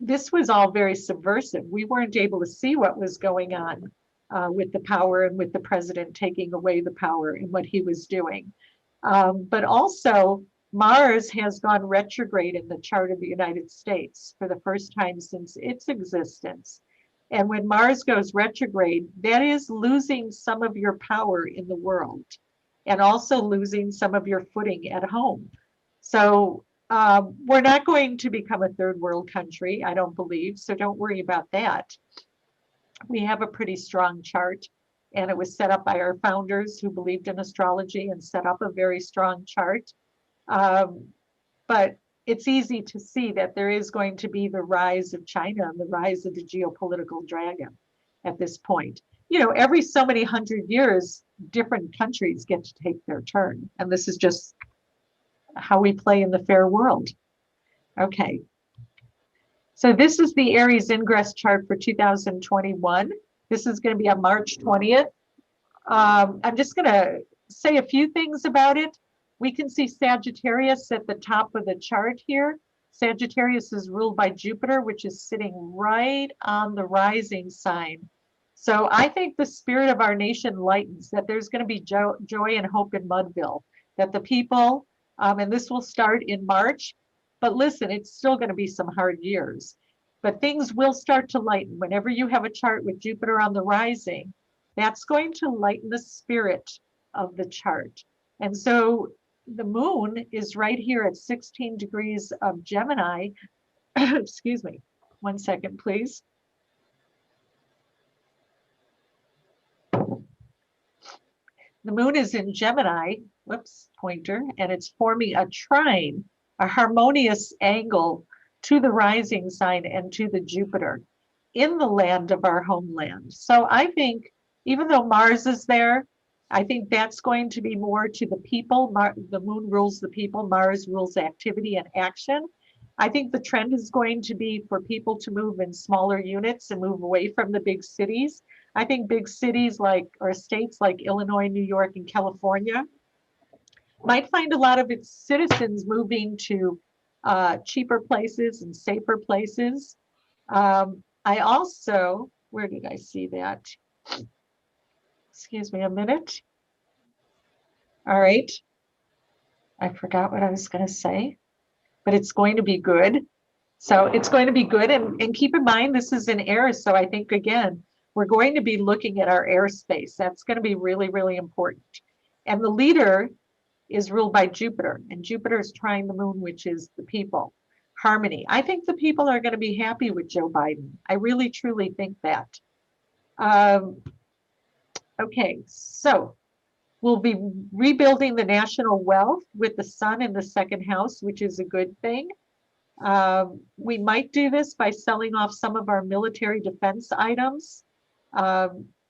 this was all very subversive. We weren't able to see what was going on with the power and with the president taking away the power and what he was doing. But also, Mars has gone retrograde in the chart of the United States for the first time since its existence. And when Mars goes retrograde, that is losing some of your power in the world and also losing some of your footing at home. So We're not going to become a third world country, I don't believe, so don't worry about that. We have a pretty strong chart, and it was set up by our founders who believed in astrology and set up a very strong chart. But it's easy to see that there is going to be the rise of China and the rise of the geopolitical dragon at this point. You know, every so many hundred years, different countries get to take their turn. And this is just how we play in the fair world. Okay. So this is the Aries ingress chart for 2021. This is going to be on March 20th. I'm just going to say a few things about it. We can see Sagittarius at the top of the chart here. Sagittarius is ruled by Jupiter, which is sitting right on the rising sign. So I think the spirit of our nation lightens, that there's going to be joy and hope in Mudville, that the people, and this will start in March, but listen, it's still going to be some hard years, but things will start to lighten. Whenever you have a chart with Jupiter on the rising, that's going to lighten the spirit of the chart. And so the moon is right here at 16 degrees of Gemini. Excuse me, 1 second, please. The moon is in Gemini, whoops, pointer, and it's forming a trine, a harmonious angle to the rising sign and to the Jupiter in the land of our homeland. So I think even though Mars is there, I think that's going to be more to the people. The moon rules the people, Mars rules activity and action. I think the trend is going to be for people to move in smaller units and move away from the big cities. I think big cities or states like Illinois, New York, and California might find a lot of its citizens moving to cheaper places and safer places. I also, where did I see that? Excuse me a minute. All right. I forgot what I was going to say, but it's going to be good. So it's going to be good. And keep in mind, this is in air. So I think, again, we're going to be looking at our airspace. That's going to be really, really important. And the leader is ruled by Jupiter, and Jupiter is trying the moon, which is the people. Harmony. I think the people are going to be happy with Joe Biden. I really, truly think that. Okay, so we'll be rebuilding the national wealth with the sun in the second house, which is a good thing. We might do this by selling off some of our military defense items,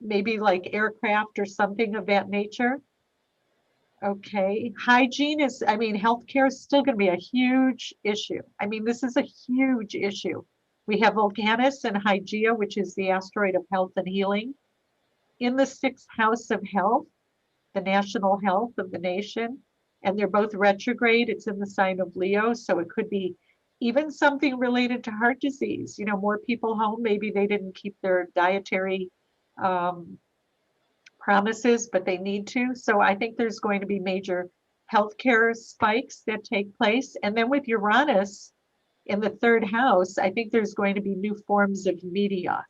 maybe like aircraft or something of that nature. Okay, hygiene is, healthcare is still going to be a huge issue. This is a huge issue. We have Vulcanus and Hygeia, which is the asteroid of health and healing. In the 6th house of health, the national health of the nation, and they're both retrograde. It's in the sign of Leo, so it could be even something related to heart disease. More people home, maybe they didn't keep their dietary promises, but they need to. So I think there's going to be major healthcare spikes that take place. And then with Uranus in the 3rd house, I think there's going to be new forms of media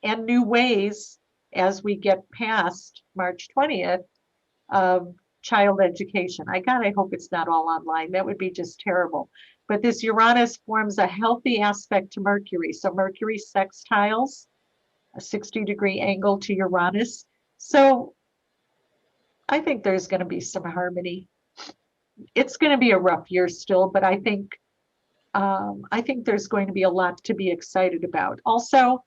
and new ways as we get past March 20th of child education. I hope it's not all online. That would be just terrible. But this Uranus forms a healthy aspect to Mercury. So Mercury sextiles a 60-degree angle to Uranus. So I think there's going to be some harmony. It's going to be a rough year still, but I think there's going to be a lot to be excited about. Also,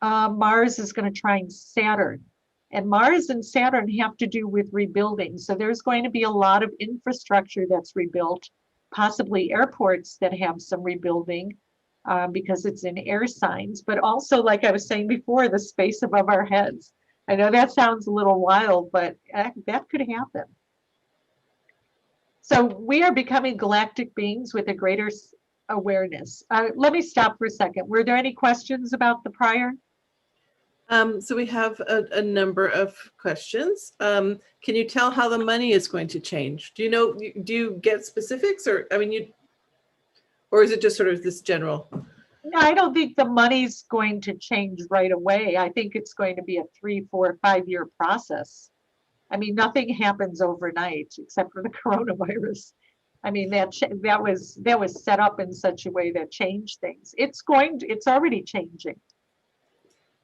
Mars is going to trine Saturn, and Mars and Saturn have to do with rebuilding. So there's going to be a lot of infrastructure that's rebuilt, possibly airports that have some rebuilding because it's in air signs, but also, like I was saying before, the space above our heads. I know that sounds a little wild, but that could happen. So we are becoming galactic beings with a greater awareness. Let me stop for a second. Were there any questions about the prior? So we have a number of questions. Can you tell how the money is going to change? Do you get specifics, or or is it just sort of this general? No, I don't think the money's going to change right away. I think it's going to be a 3, 4, 5-year process. Nothing happens overnight except for the coronavirus. I mean, that was set up in such a way that changed things. It's already changing.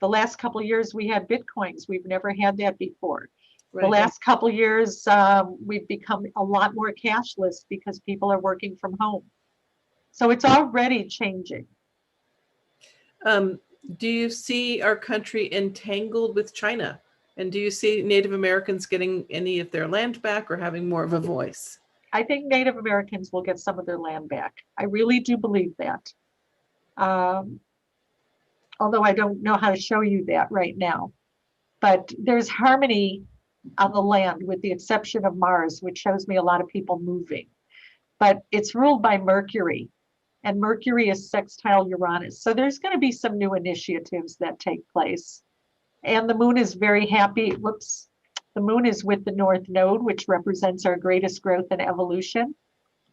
The last couple of years we had Bitcoins. We've never had that before. Right. The last couple of years, we've become a lot more cashless because people are working from home. So it's already changing. Do you see our country entangled with China? And do you see Native Americans getting any of their land back or having more of a voice? I think Native Americans will get some of their land back. I really do believe that. Although I don't know how to show you that right now. But there's harmony on the land with the exception of Mars, which shows me a lot of people moving. But it's ruled by Mercury, and Mercury is sextile Uranus. So there's going to be some new initiatives that take place. And the moon is very happy. Whoops. The moon is with the North Node, which represents our greatest growth and evolution.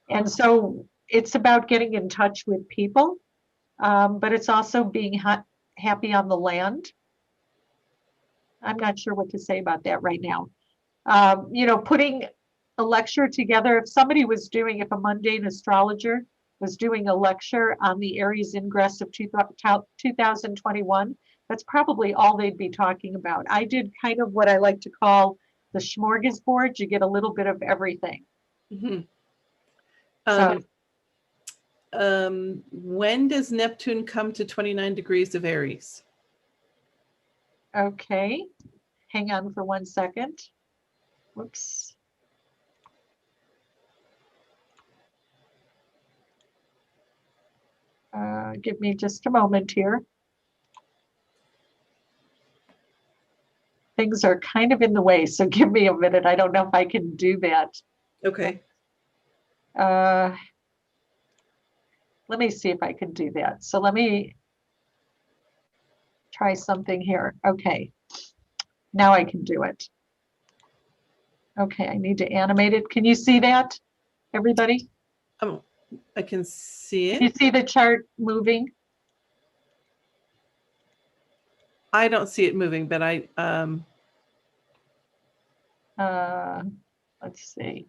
And so it's about getting in touch with people, but it's also being happy on the land. I'm not sure what to say about that right now. Putting a lecture together, if a mundane astrologer was doing a lecture on the Aries ingress of 2021, that's probably all they'd be talking about. I did kind of what I like to call the smorgasbord. You get a little bit of everything. Mm-hmm. So, when does Neptune come to 29 degrees of Aries? okay, hang on for 1 second. Whoops. Give me just a moment here. Things are kind of in the way, so give me a minute. I don't know if I can do that. Okay. Let me see if I can do that. So let me try something here. Okay, now I can do it. Okay, I need to animate it. Can you see that, everybody? I can see Can you it. see the chart moving? I don't see it moving, but Let's see.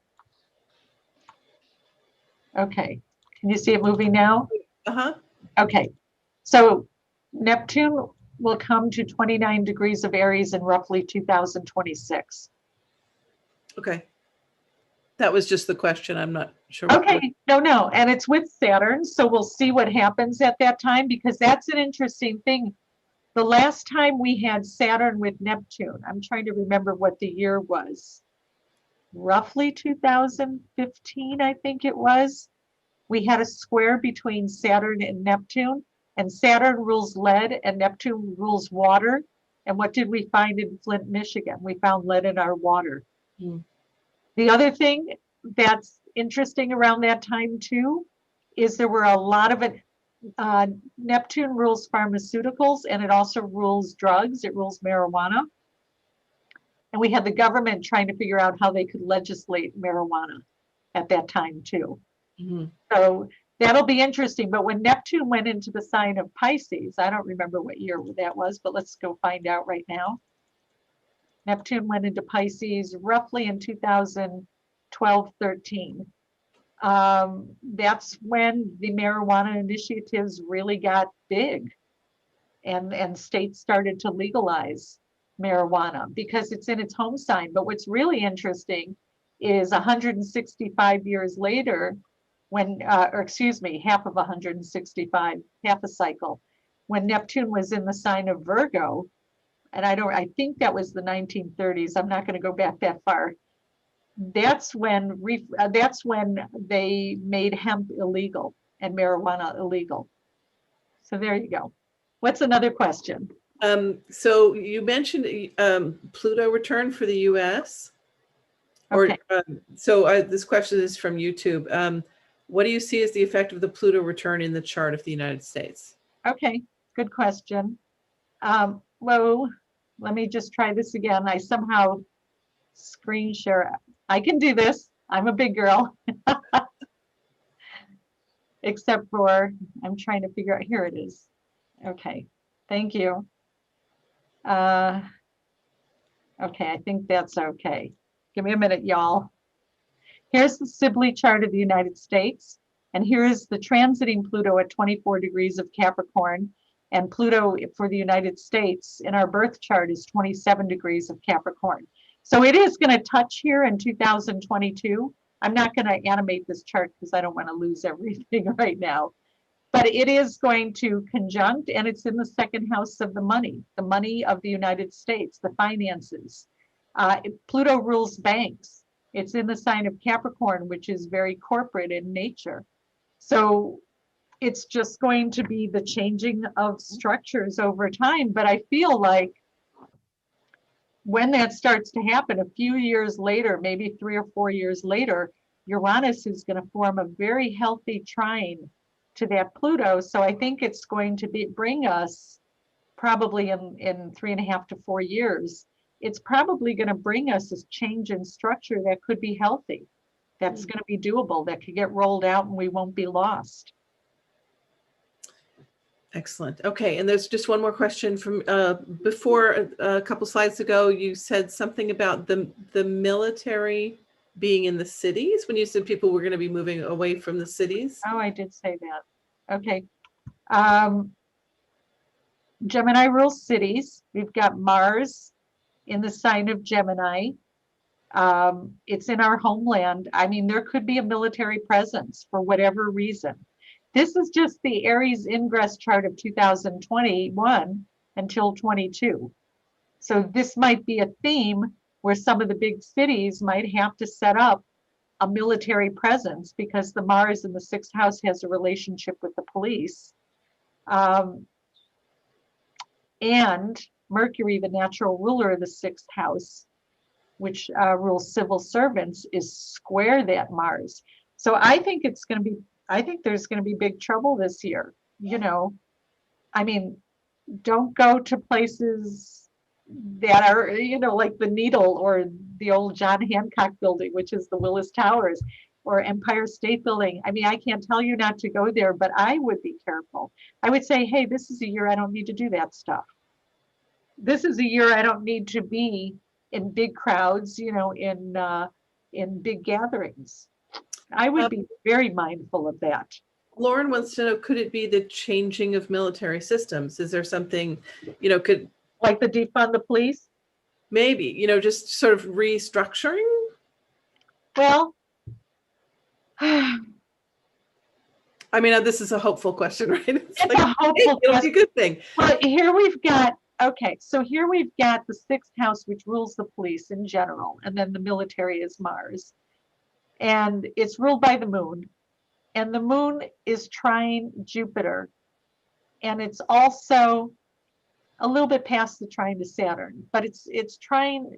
Okay, can you see it moving now? uh-huh. Okay, so Neptune will come to 29 degrees of Aries in roughly 2026. Okay. That was just the question. I'm not sure. Okay, no, and it's with Saturn, so we'll see what happens at that time, because that's an interesting thing. The last time we had Saturn with Neptune, I'm trying to remember what the year was. Roughly 2015, I think it was. We had a square between Saturn and Neptune, and Saturn rules lead and Neptune rules water. And what did we find in Flint, Michigan? We found lead in our water. Mm. The other thing that's interesting around that time too is there were a lot of it. Neptune rules pharmaceuticals, and it also rules drugs. It rules marijuana. And we had the government trying to figure out how they could legislate marijuana at that time too. Mm-hmm. So that'll be interesting. But when Neptune went into the sign of Pisces, I don't remember what year that was, but let's go find out right now. Neptune went into Pisces roughly in 2012, 13. That's when the marijuana initiatives really got big, and states started to legalize marijuana because it's in its home sign. But what's really interesting is 165 years later, when, or excuse me, half of 165, half a cycle, when Neptune was in the sign of Virgo, and I think that was the 1930s. I'm not going to go back that far. That's when they made hemp illegal and marijuana illegal. So there you go. What's another question? So you mentioned Pluto return for the U.S. Okay. This question is from YouTube. What do you see as the effect of the Pluto return in the chart of the United States? Okay, good question. Well, let me just try this again. I somehow screen share. I can do this. I'm a big girl. Except for, I'm trying to figure out, here it is. Okay, thank you. Okay, I think that's okay. Give me a minute, y'all. Here's the Sibley chart of the United States. And here is the transiting Pluto at 24 degrees of Capricorn. And Pluto for the United States in our birth chart is 27 degrees of Capricorn. So it is going to touch here in 2022. I'm not going to animate this chart because I don't want to lose everything right now. But it is going to conjunct, and it's in the second house of the money of the United States, the finances. Pluto rules banks. It's in the sign of Capricorn, which is very corporate in nature. So it's just going to be the changing of structures over time. But I feel like when that starts to happen, a few years later, maybe 3 or 4 years later, Uranus is going to form a very healthy trine to that Pluto. So I think it's going to bring us probably in 3.5 to 4 years, it's probably going to bring us this change in structure that could be healthy, that's going to be doable, that could get rolled out and we won't be lost. Excellent. Okay, and there's just one more question from before a couple slides ago. You said something about the military being in the cities when you said people were going to be moving away from the cities. Oh, I did say that. Okay. Gemini rules cities. We've got Mars in the sign of Gemini. It's in our homeland. I mean, there could be a military presence for whatever reason. This is just the Aries ingress chart of 2021 until 22. So this might be a theme where some of the big cities might have to set up a military presence because the Mars in the 6th house has a relationship with the police. And Mercury, the natural ruler of the 6th house, which rules civil servants, is square that Mars. So I think it's going to be, I think there's going to be big trouble this year. You know, I mean, don't go to places that are, you know, like the Needle or the old John Hancock building, which is the Willis Towers, or Empire State Building. I mean, I can't tell you not to go there, but I would be careful. I would say, hey, this is a year I don't need to do that stuff. This is a year I don't need to be in big crowds, you know, in big gatherings. I would be very mindful of that. Lauren wants to know, could it be the changing of military systems? Is there something, you know, could like the defund the police? Maybe, you know, just sort of restructuring? Well, I mean, this is a hopeful question, right? It's like, a hopeful it'll be a good thing. But here we've got, okay, so here we've got the 6th house, which rules the police in general, and then the military is Mars. And it's ruled by the moon. And the moon is trine Jupiter. And it's also a little bit past the trine to Saturn, but it's trine,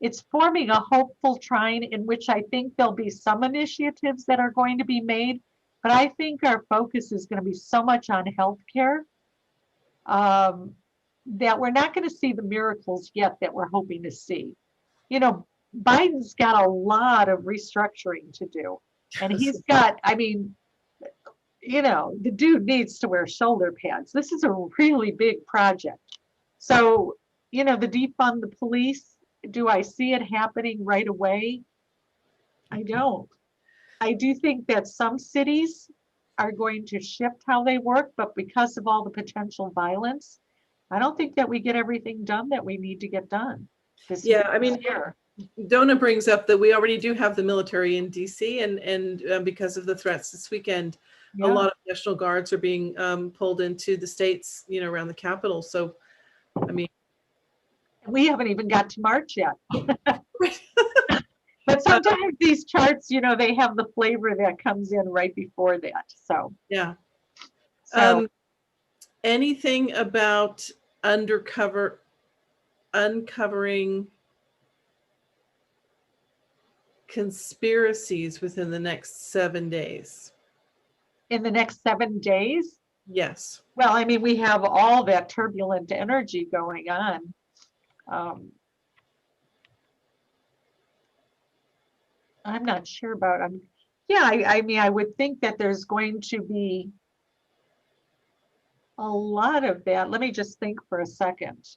it's forming a hopeful trine in which I think there'll be some initiatives that are going to be made, but I think our focus is going to be so much on healthcare that we're not going to see the miracles yet that we're hoping to see. You know, Biden's got a lot of restructuring to do, and he's got, I mean, you know, the dude needs to wear shoulder pads. This is a really big project. So, you know, the defund the police, do I see it happening right away? I don't. I do think that some cities are going to shift how they work, but because of all the potential violence, I don't think that we get everything done that we need to get done. Yeah, I mean, Donna brings up that we already do have the military in DC, and because of the threats this weekend, a lot of National Guards are being pulled into the states, you know, around the Capitol. So, I mean, we haven't even got to March yet. But sometimes these charts, you know, they have the flavor that comes in right before that. So yeah. So anything about uncovering conspiracies within the next 7 days? In the next 7 days? Yes. Well, I mean, we have all that turbulent energy going on. I'm not sure about, yeah, I mean, I would think that there's going to be a lot of that. Let me just think for a second.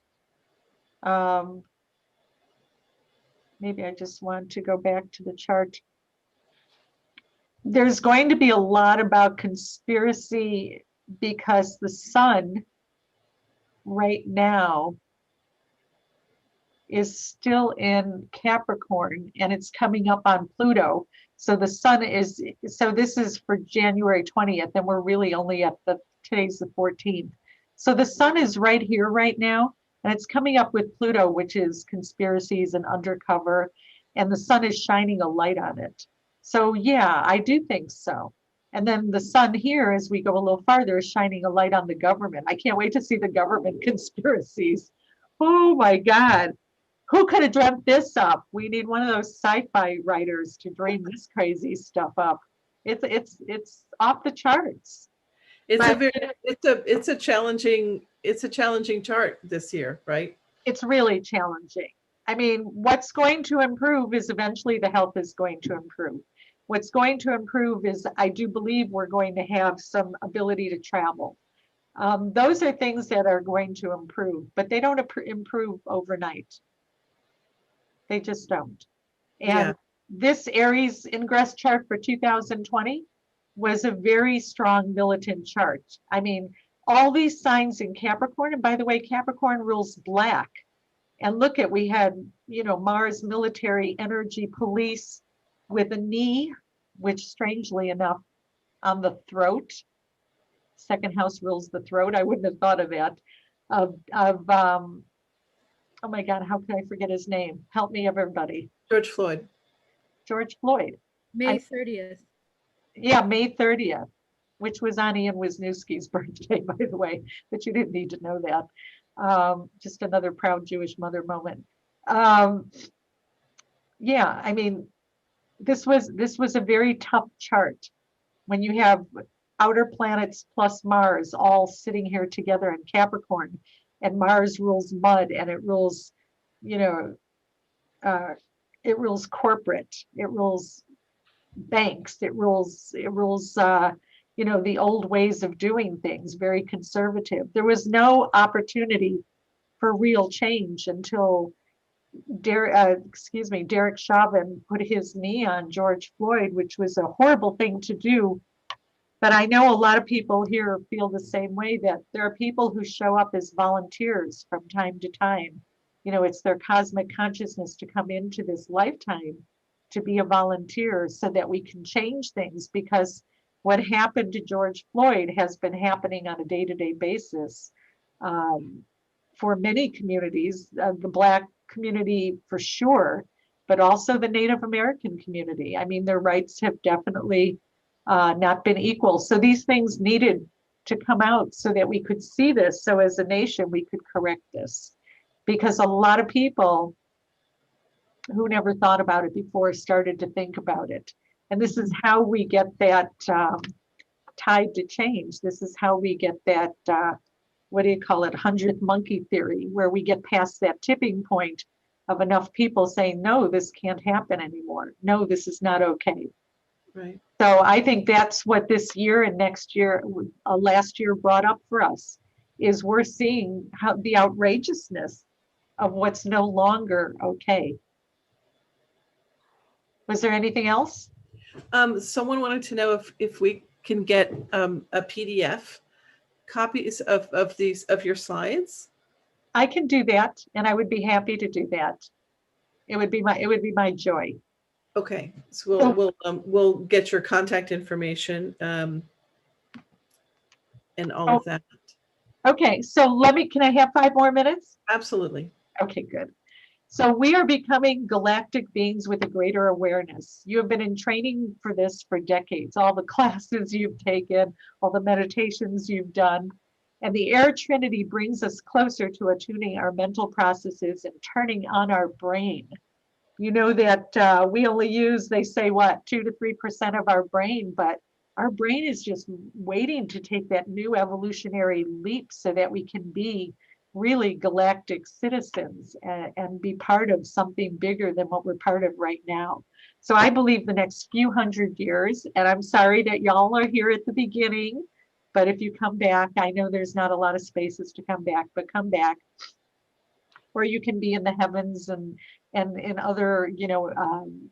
maybe I just want to go back to the chart. There's going to be a lot about conspiracy because the sun right now is still in Capricorn and it's coming up on Pluto. So the sun is, so this is for January 20th, and we're really only at today's the 14th. So the sun is right here right now, and it's coming up with Pluto, which is conspiracies and undercover, and the sun is shining a light on it. So yeah, I do think so. And then the sun here, as we go a little farther, is shining a light on the government. I can't wait to see the government conspiracies. Oh my God. Who could have dreamt this up? We need one of those sci-fi writers to dream this crazy stuff up. It's off the charts. It's a challenging chart this year, right? It's really challenging. I mean, what's going to improve is eventually the health is going to improve. What's going to improve is, I do believe we're going to have some ability to travel. Those are things that are going to improve, but they don't improve overnight. They just don't. And this Aries ingress chart for 2020 was a very strong militant chart. I mean, all these signs in Capricorn, and by the way, Capricorn rules black. And look at, we had, you know, Mars, military, energy, police with a knee, which strangely enough, on the throat. Second house rules the throat. I wouldn't have thought of that. Oh my God, how could I forget his name? Help me, everybody. George Floyd. George Floyd. May 30th. Yeah, May 30th, which was on Ian Wisniewski's birthday, by the way, but you didn't need to know that. Just another proud Jewish mother moment. Yeah, I mean, this was a very tough chart when you have outer planets plus Mars all sitting here together in Capricorn, and Mars rules mud, and it rules, you know, it rules corporate, it rules banks, it rules, you know, the old ways of doing things, very conservative. There was no opportunity for real change until Derek Chauvin put his knee on George Floyd, which was a horrible thing to do. But I know a lot of people here feel the same way, that there are people who show up as volunteers from time to time. You know, it's their cosmic consciousness to come into this lifetime to be a volunteer so that we can change things, because what happened to George Floyd has been happening on a day-to-day basis for many communities, the Black community for sure, but also the Native American community. I mean, their rights have definitely not been equal. So these things needed to come out so that we could see this. So as a nation, we could correct this, because a lot of people who never thought about it before started to think about it. And this is how we get that tide to change. This is how we get that, what do you call it, 100th monkey theory, where we get past that tipping point of enough people saying, no, this can't happen anymore. No, this is not okay. Right. So I think that's what this year and next year, last year brought up for us, is we're seeing how the outrageousness of what's no longer okay. Was there anything else? Someone wanted to know if we can get a PDF copies of your slides. I can do that, and I would be happy to do that. It would be my joy. Okay, so we'll get your contact information and all of that. Okay, so can I have 5 more minutes? Absolutely. Okay, good. So we are becoming galactic beings with a greater awareness. You have been in training for this for decades, all the classes you've taken, all the meditations you've done. And the air trinity brings us closer to attuning our mental processes and turning on our brain. You know that we only use, they say, what, 2 to 3% of our brain, but our brain is just waiting to take that new evolutionary leap so that we can be really galactic citizens and be part of something bigger than what we're part of right now. So I believe the next few hundred years, and I'm sorry that y'all are here at the beginning, but if you come back, I know there's not a lot of spaces to come back, but come back. or you can be in the heavens and in other,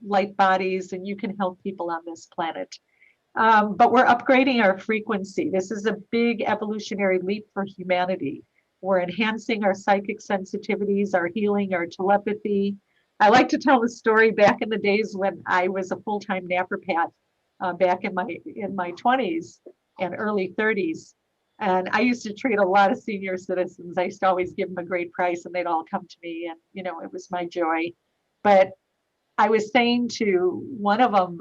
light bodies, and you can help people on this planet. But we're upgrading our frequency. This is a big evolutionary leap for humanity. We're enhancing our psychic sensitivities, our healing, our telepathy. I like to tell the story back in the days when I was a full-time naturopath, back in my 20s and early 30s. And I used to treat a lot of senior citizens. I used to always give them a great price and they'd all come to me, and, it was my joy. But I was saying to one of them,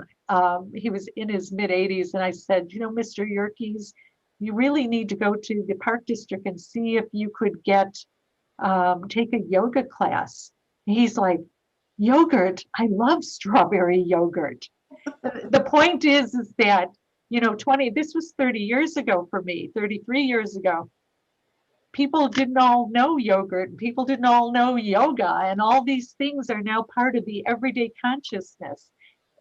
he was in his mid 80s, and I said, Mr. Yerkes, you really need to go to the Park District and see if you could take a yoga class. And he's like, yogurt? I love strawberry yogurt. The point is that, this was 30 years ago for me, 33 years ago. People didn't all know yogurt, people didn't all know yoga, and all these things are now part of the everyday consciousness.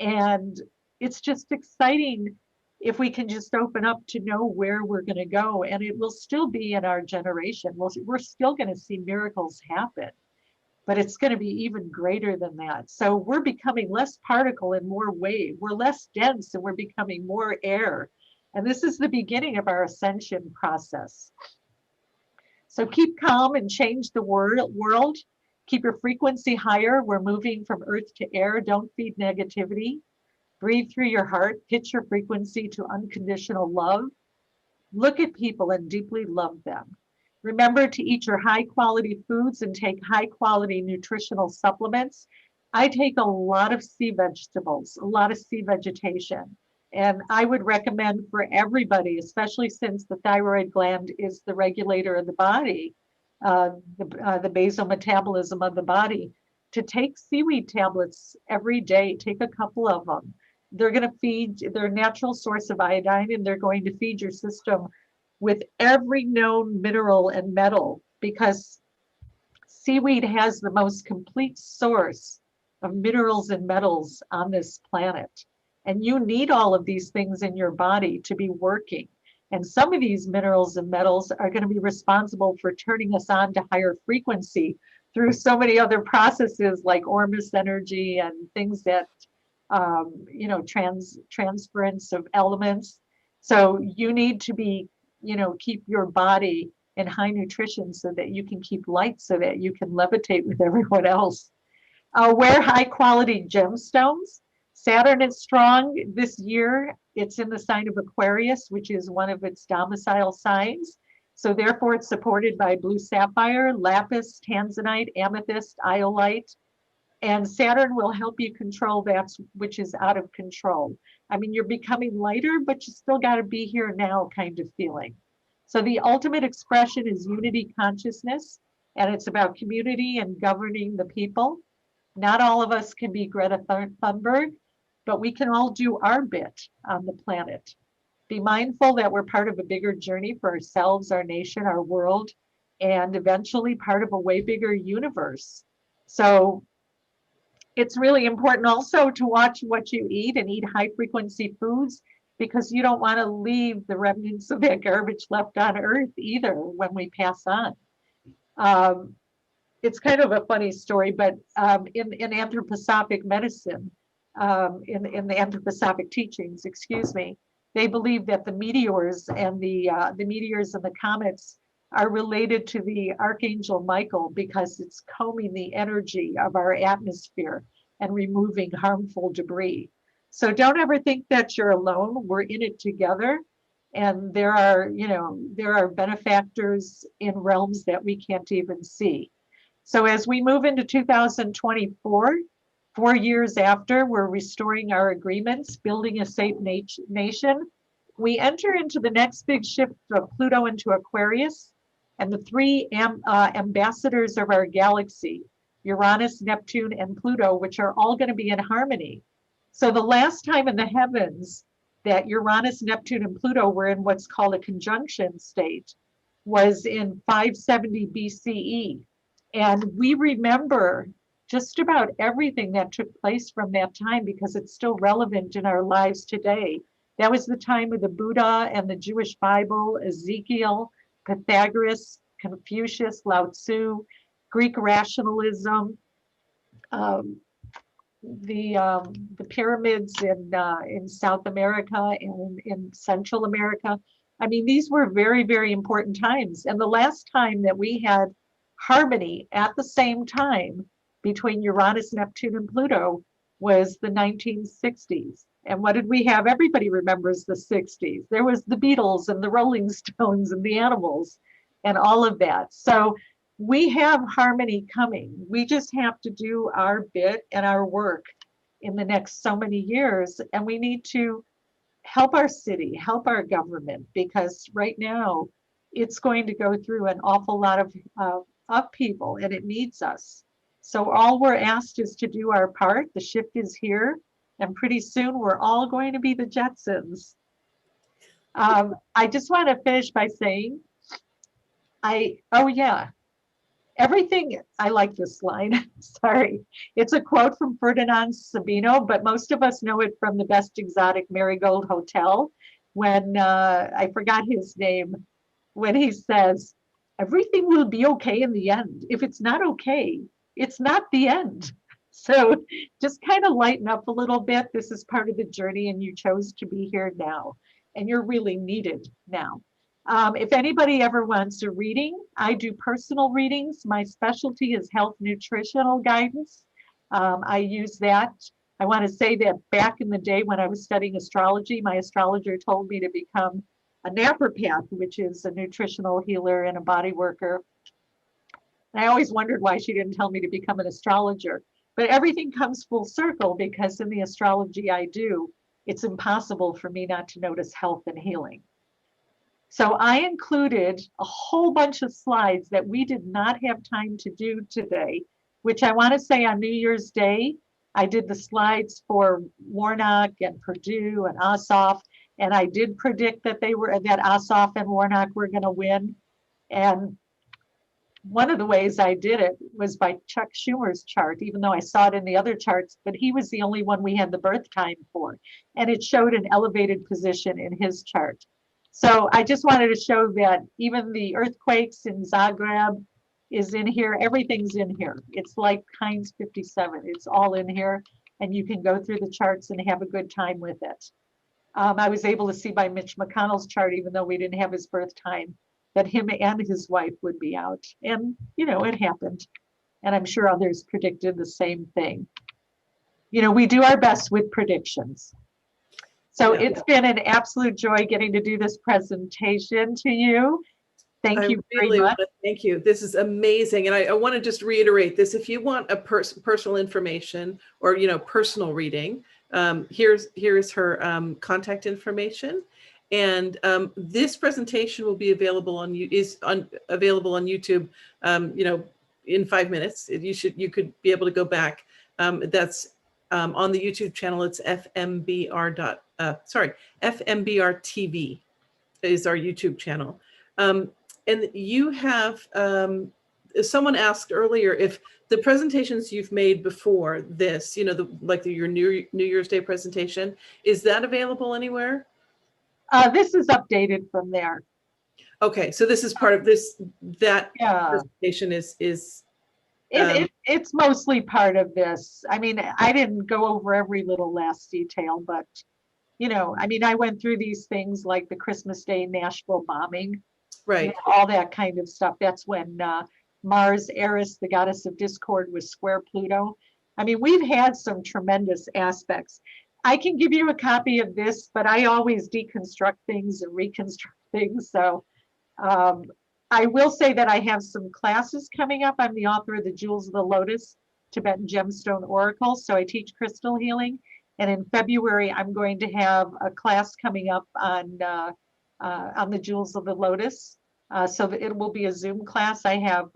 And it's just exciting if we can just open up to know where we're going to go. And it will still be in our generation. We're still going to see miracles happen, but it's going to be even greater than that. So we're becoming less particle and more wave. We're less dense and we're becoming more air. And this is the beginning of our ascension process. So keep calm and change the world. Keep your frequency higher. We're moving from earth to air. Don't feed negativity. Breathe through your heart. Pitch your frequency to unconditional love. Look at people and deeply love them. Remember to eat your high quality foods and take high quality nutritional supplements. I take a lot of sea vegetables, a lot of sea vegetation. And I would recommend for everybody, especially since the thyroid gland is the regulator of the body, the basal metabolism of the body, to take seaweed tablets every day. Take a couple of them. They're going to feed their natural source of iodine, and they're going to feed your system with every known mineral and metal, because seaweed has the most complete source of minerals and metals on this planet. And you need all of these things in your body to be working. And some of these minerals and metals are going to be responsible for turning us on to higher frequency through so many other processes like Ormus energy and things that, transference of elements. So you need to be, keep your body in high nutrition so that you can keep light, so that you can levitate with everyone else. Wear high quality gemstones. Saturn is strong this year. It's in the sign of Aquarius, which is one of its domicile signs. So therefore it's supported by blue sapphire, lapis, tanzanite, amethyst, iolite. And Saturn will help you control that which is out of control. I mean, you're becoming lighter, but you still got to be here now kind of feeling. So the ultimate expression is unity consciousness, and it's about community and governing the people. Not all of us can be Greta Thunberg, but we can all do our bit on the planet. Be mindful that we're part of a bigger journey for ourselves, our nation, our world, and eventually part of a way bigger universe. So it's really important also to watch what you eat and eat high frequency foods, because you don't want to leave the remnants of that garbage left on Earth either when we pass on. It's kind of a funny story, but in anthroposophic medicine, in the anthroposophic teachings, they believe that the meteors and the comets are related to the Archangel Michael, because it's combing the energy of our atmosphere and removing harmful debris. So don't ever think that you're alone. We're in it together. And there are benefactors in realms that we can't even see. So as we move into 2024, 4 years after, we're restoring our agreements, building a safe nation. We enter into the next big shift of Pluto into Aquarius, and the three ambassadors of our galaxy, Uranus, Neptune, and Pluto, which are all going to be in harmony. So the last time in the heavens that Uranus, Neptune, and Pluto were in what's called a conjunction state was in 570 BCE. And we remember just about everything that took place from that time because it's still relevant in our lives today. That was the time of the Buddha and the Jewish Bible, Ezekiel, Pythagoras, Confucius, Lao Tzu, Greek rationalism, the pyramids in South America and in Central America. I mean, these were very, very important times. And the last time that we had harmony at the same time between Uranus, Neptune, and Pluto was the 1960s. And what did we have? Everybody remembers the 60s. There was the Beatles and the Rolling Stones and the Animals and all of that. So we have harmony coming. We just have to do our bit and our work in the next so many years. And we need to help our city, help our government, because right now it's going to go through an awful lot of upheaval and it needs us. So all we're asked is to do our part. The shift is here, and pretty soon we're all going to be the Jetsons. I just want to finish by saying, everything, I like this line, sorry. It's a quote from Ferdinand Sabino, but most of us know it from the Best Exotic Marigold Hotel when, I forgot his name, when he says, everything will be okay in the end. If it's not okay, it's not the end. So just kind of lighten up a little bit. This is part of the journey and you chose to be here now and you're really needed now. If anybody ever wants a reading, I do personal readings. My specialty is health nutritional guidance. I use that. I want to say that back in the day when I was studying astrology, my astrologer told me to become a naturopath, which is a nutritional healer and a body worker. And I always wondered why she didn't tell me to become an astrologer. But everything comes full circle because in the astrology I do, it's impossible for me not to notice health and healing. So I included a whole bunch of slides that we did not have time to do today, which I want to say on New Year's Day, I did the slides for Warnock and Purdue and Ossoff, and I did predict that that Ossoff and Warnock were going to win. And one of the ways I did it was by Chuck Schumer's chart, even though I saw it in the other charts, but he was the only one we had the birth time for. And it showed an elevated position in his chart. So I just wanted to show that even the earthquakes in Zagreb is in here. Everything's in here. It's like Heinz 57. It's all in here. And you can go through the charts and have a good time with it. I was able to see by Mitch McConnell's chart, even though we didn't have his birth time, that him and his wife would be out. And, you know, it happened. And I'm sure others predicted the same thing. You know, we do our best with predictions. So it's been an absolute joy getting to do this presentation to you. Thank you very much. Thank you. This is amazing. And I want to just reiterate this. If you want a personal information or, you know, personal reading, here's her contact information. And this presentation will be available on available on YouTube, you know, in 5 minutes. You could be able to go back. That's on the YouTube channel. It's FMBR TV is our YouTube channel. And you have, someone asked earlier if the presentations you've made before this, you know, like your New Year's Day presentation, is that available anywhere? This is updated from there. Okay, so this is part of this, that presentation is it's mostly part of this. I mean, I didn't go over every little last detail, but, you know, I mean, I went through these things like the Christmas Day Nashville bombing, right? You know, all that kind of stuff. That's when Mars, Eris, the goddess of discord, was square Pluto. I mean, we've had some tremendous aspects. I can give you a copy of this, but I always deconstruct things and reconstruct things. So I will say that I have some classes coming up. I'm the author of the Jewels of the Lotus, Tibetan Gemstone Oracle. So I teach crystal healing. And in February, I'm going to have a class coming up on the Jewels of the Lotus. So that it will be a Zoom class. I have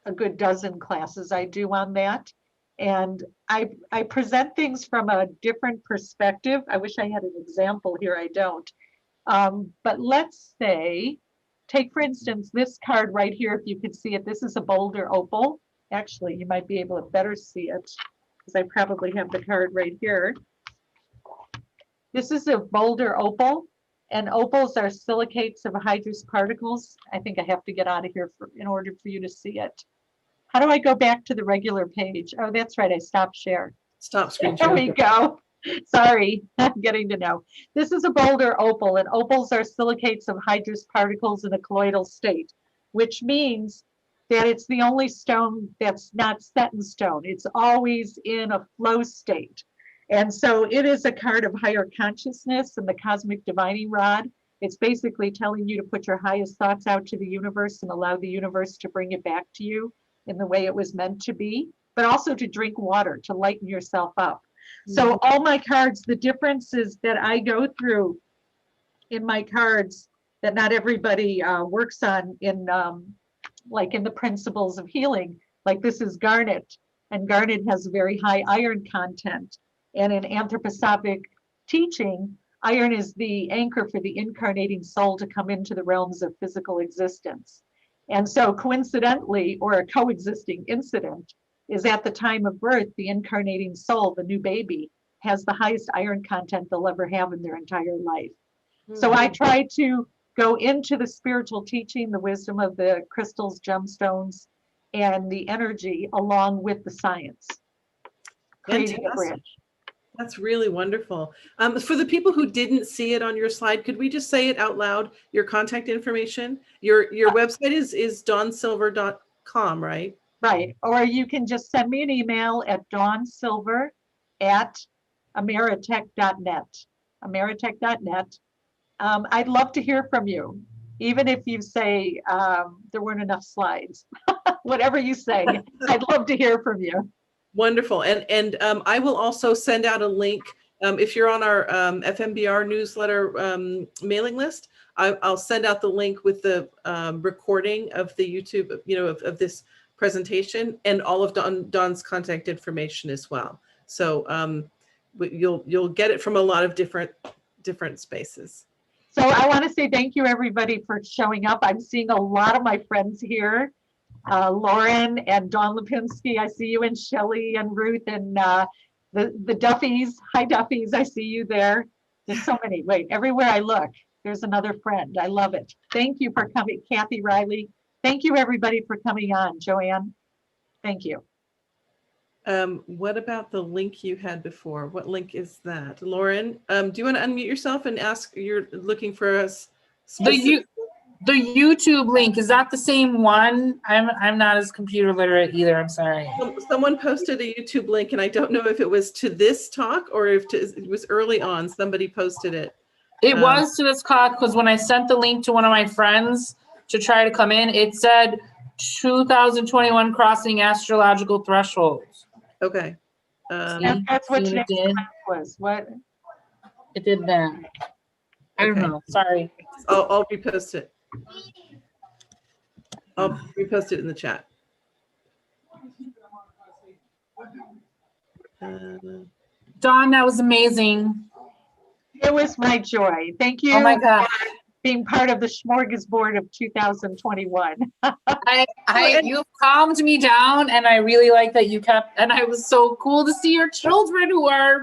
a good dozen classes I do on that. And I present things from a different perspective. I wish I had an example here, I don't. But let's say, take for instance, this card right here, if you could see it, this is a boulder opal. Actually, you might be able to better see it because I probably have the card right here. This is a boulder opal, and opals are silicates of hydrous particles. I think I have to get out of here in order for you to see it. How do I go back to the regular page? Oh, that's right. I stopped share. Stop screen There we share. go. Sorry, I'm getting to know. This is a boulder opal, and opals are silicates of hydrous particles in a colloidal state, which means that it's the only stone that's not set in stone. It's always in a flow state. And so it is a card of higher consciousness and the cosmic divining rod. It's basically telling you to put your highest thoughts out to the universe and allow the universe to bring it back to you in the way it was meant to be, but also to drink water, to lighten yourself up. So all my cards, the difference is that I go through in my cards that not everybody works on in like in the principles of healing. Like this is garnet, and garnet has a very high iron content. And in anthroposophic teaching, iron is the anchor for the incarnating soul to come into the realms of physical existence. And so coincidentally, or a coexisting incident, is at the time of birth, the incarnating soul, the new baby, has the highest iron content they'll ever have in their entire life. So I try to go into the spiritual teaching, the wisdom of the crystals, gemstones, and the energy along with the science, creating a bridge. That's really wonderful. For the people who didn't see it on your slide, could we just say it out loud? Your contact information. Your website is dawnsilver.com, right? Right. Or you can just send me an email at dawnsilver@ameritech.net. Ameritech.net. I'd love to hear from you, even if you say there weren't enough slides. Whatever you say, I'd love to hear from you. Wonderful. And I will also send out a link. If you're on our FMBR newsletter mailing list, I'll send out the link with the recording of the YouTube, of this presentation, and all of Dawn's contact information as well. So you'll get it from a lot of different spaces. So I want to say thank you, everybody, for showing up. I'm seeing a lot of my friends here. Lauren and Dawn Lipinski, I see you, and Shelley and Ruth and the Duffys. Hi, Duffys, I see you there. There's so many. Wait, everywhere I look, there's another friend. I love it. Thank you for coming, Kathy Riley. Thank you, everybody, for coming on. Joanne, thank you. What about the link you had before? What link is that? Lauren, do you want to unmute yourself and ask, you're looking for us? The YouTube link, is that the same one? I'm not as computer literate either, I'm sorry. Someone posted a YouTube link, and I don't know if it was to this talk or if it was early on. Somebody posted it. It was to this talk, because when I sent the link to one of my friends to try to come in, it said 2021 crossing astrological thresholds. Okay. That's what it did. Was. What? It did that. I don't know. Sorry. I'll repost it. I'll repost it in the chat. Dawn, that was amazing. It was my joy. Thank you. Oh my God. For being part of the smorgasbord of 2021. You calmed me down, and I really like that you kept, and I was so cool to see your children who are,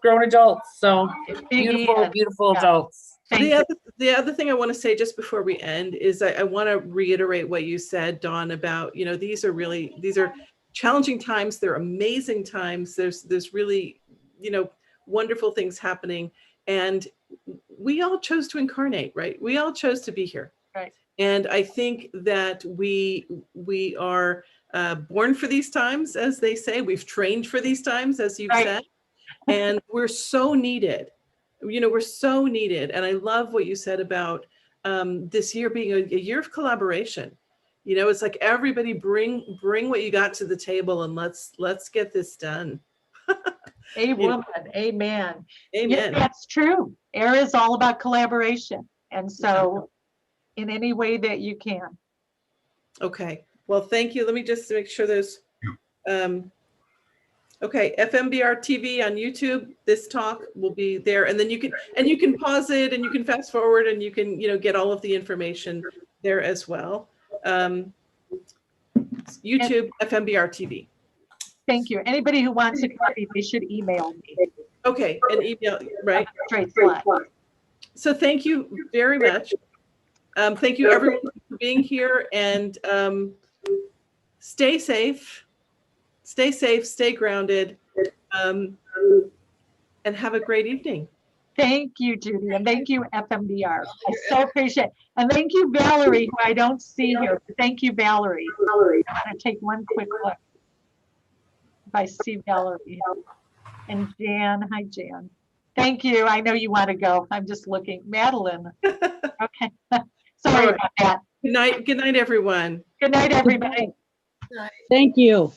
grown adults. So beautiful, beautiful adults. The other thing I want to say just before we end is I want to reiterate what you said, Dawn, about, these are challenging times. They're amazing times. There's really, wonderful things happening. And we all chose to incarnate, right? We all chose to be here. Right. And I think that we are born for these times, as they say. We've trained for these times, as you've said. And we're so needed. We're so needed. And I love what you said about this year being a year of collaboration. It's like everybody bring what you got to the table, and let's get this done. A woman, amen. Amen. Yeah, that's true. AIR is all about collaboration. And so in any way that you can. Okay. Well, thank you. Let me just make sure there's, okay, FMBR TV on YouTube. This talk will be there, and then you can pause it, and you can fast forward, and you can get all of the information there as well. YouTube, FMBR TV. Thank you. Anybody who wants a copy, they should email me. Okay, an email, right? Straight flat. So thank you very much. Thank you everyone for being here, and stay safe, stay grounded, and have a great evening. Thank you, Judy, and thank you, FMBR. I so appreciate it. And thank you, Valerie, who I don't see here. But thank you, Valerie. I'm going to take one quick look. If I see Valerie. And Jan, hi, Jan. Thank you. I know you want to go. I'm just looking. Madeline. Okay. Sorry about that. Good night, everyone. Good night, everybody. Thank you.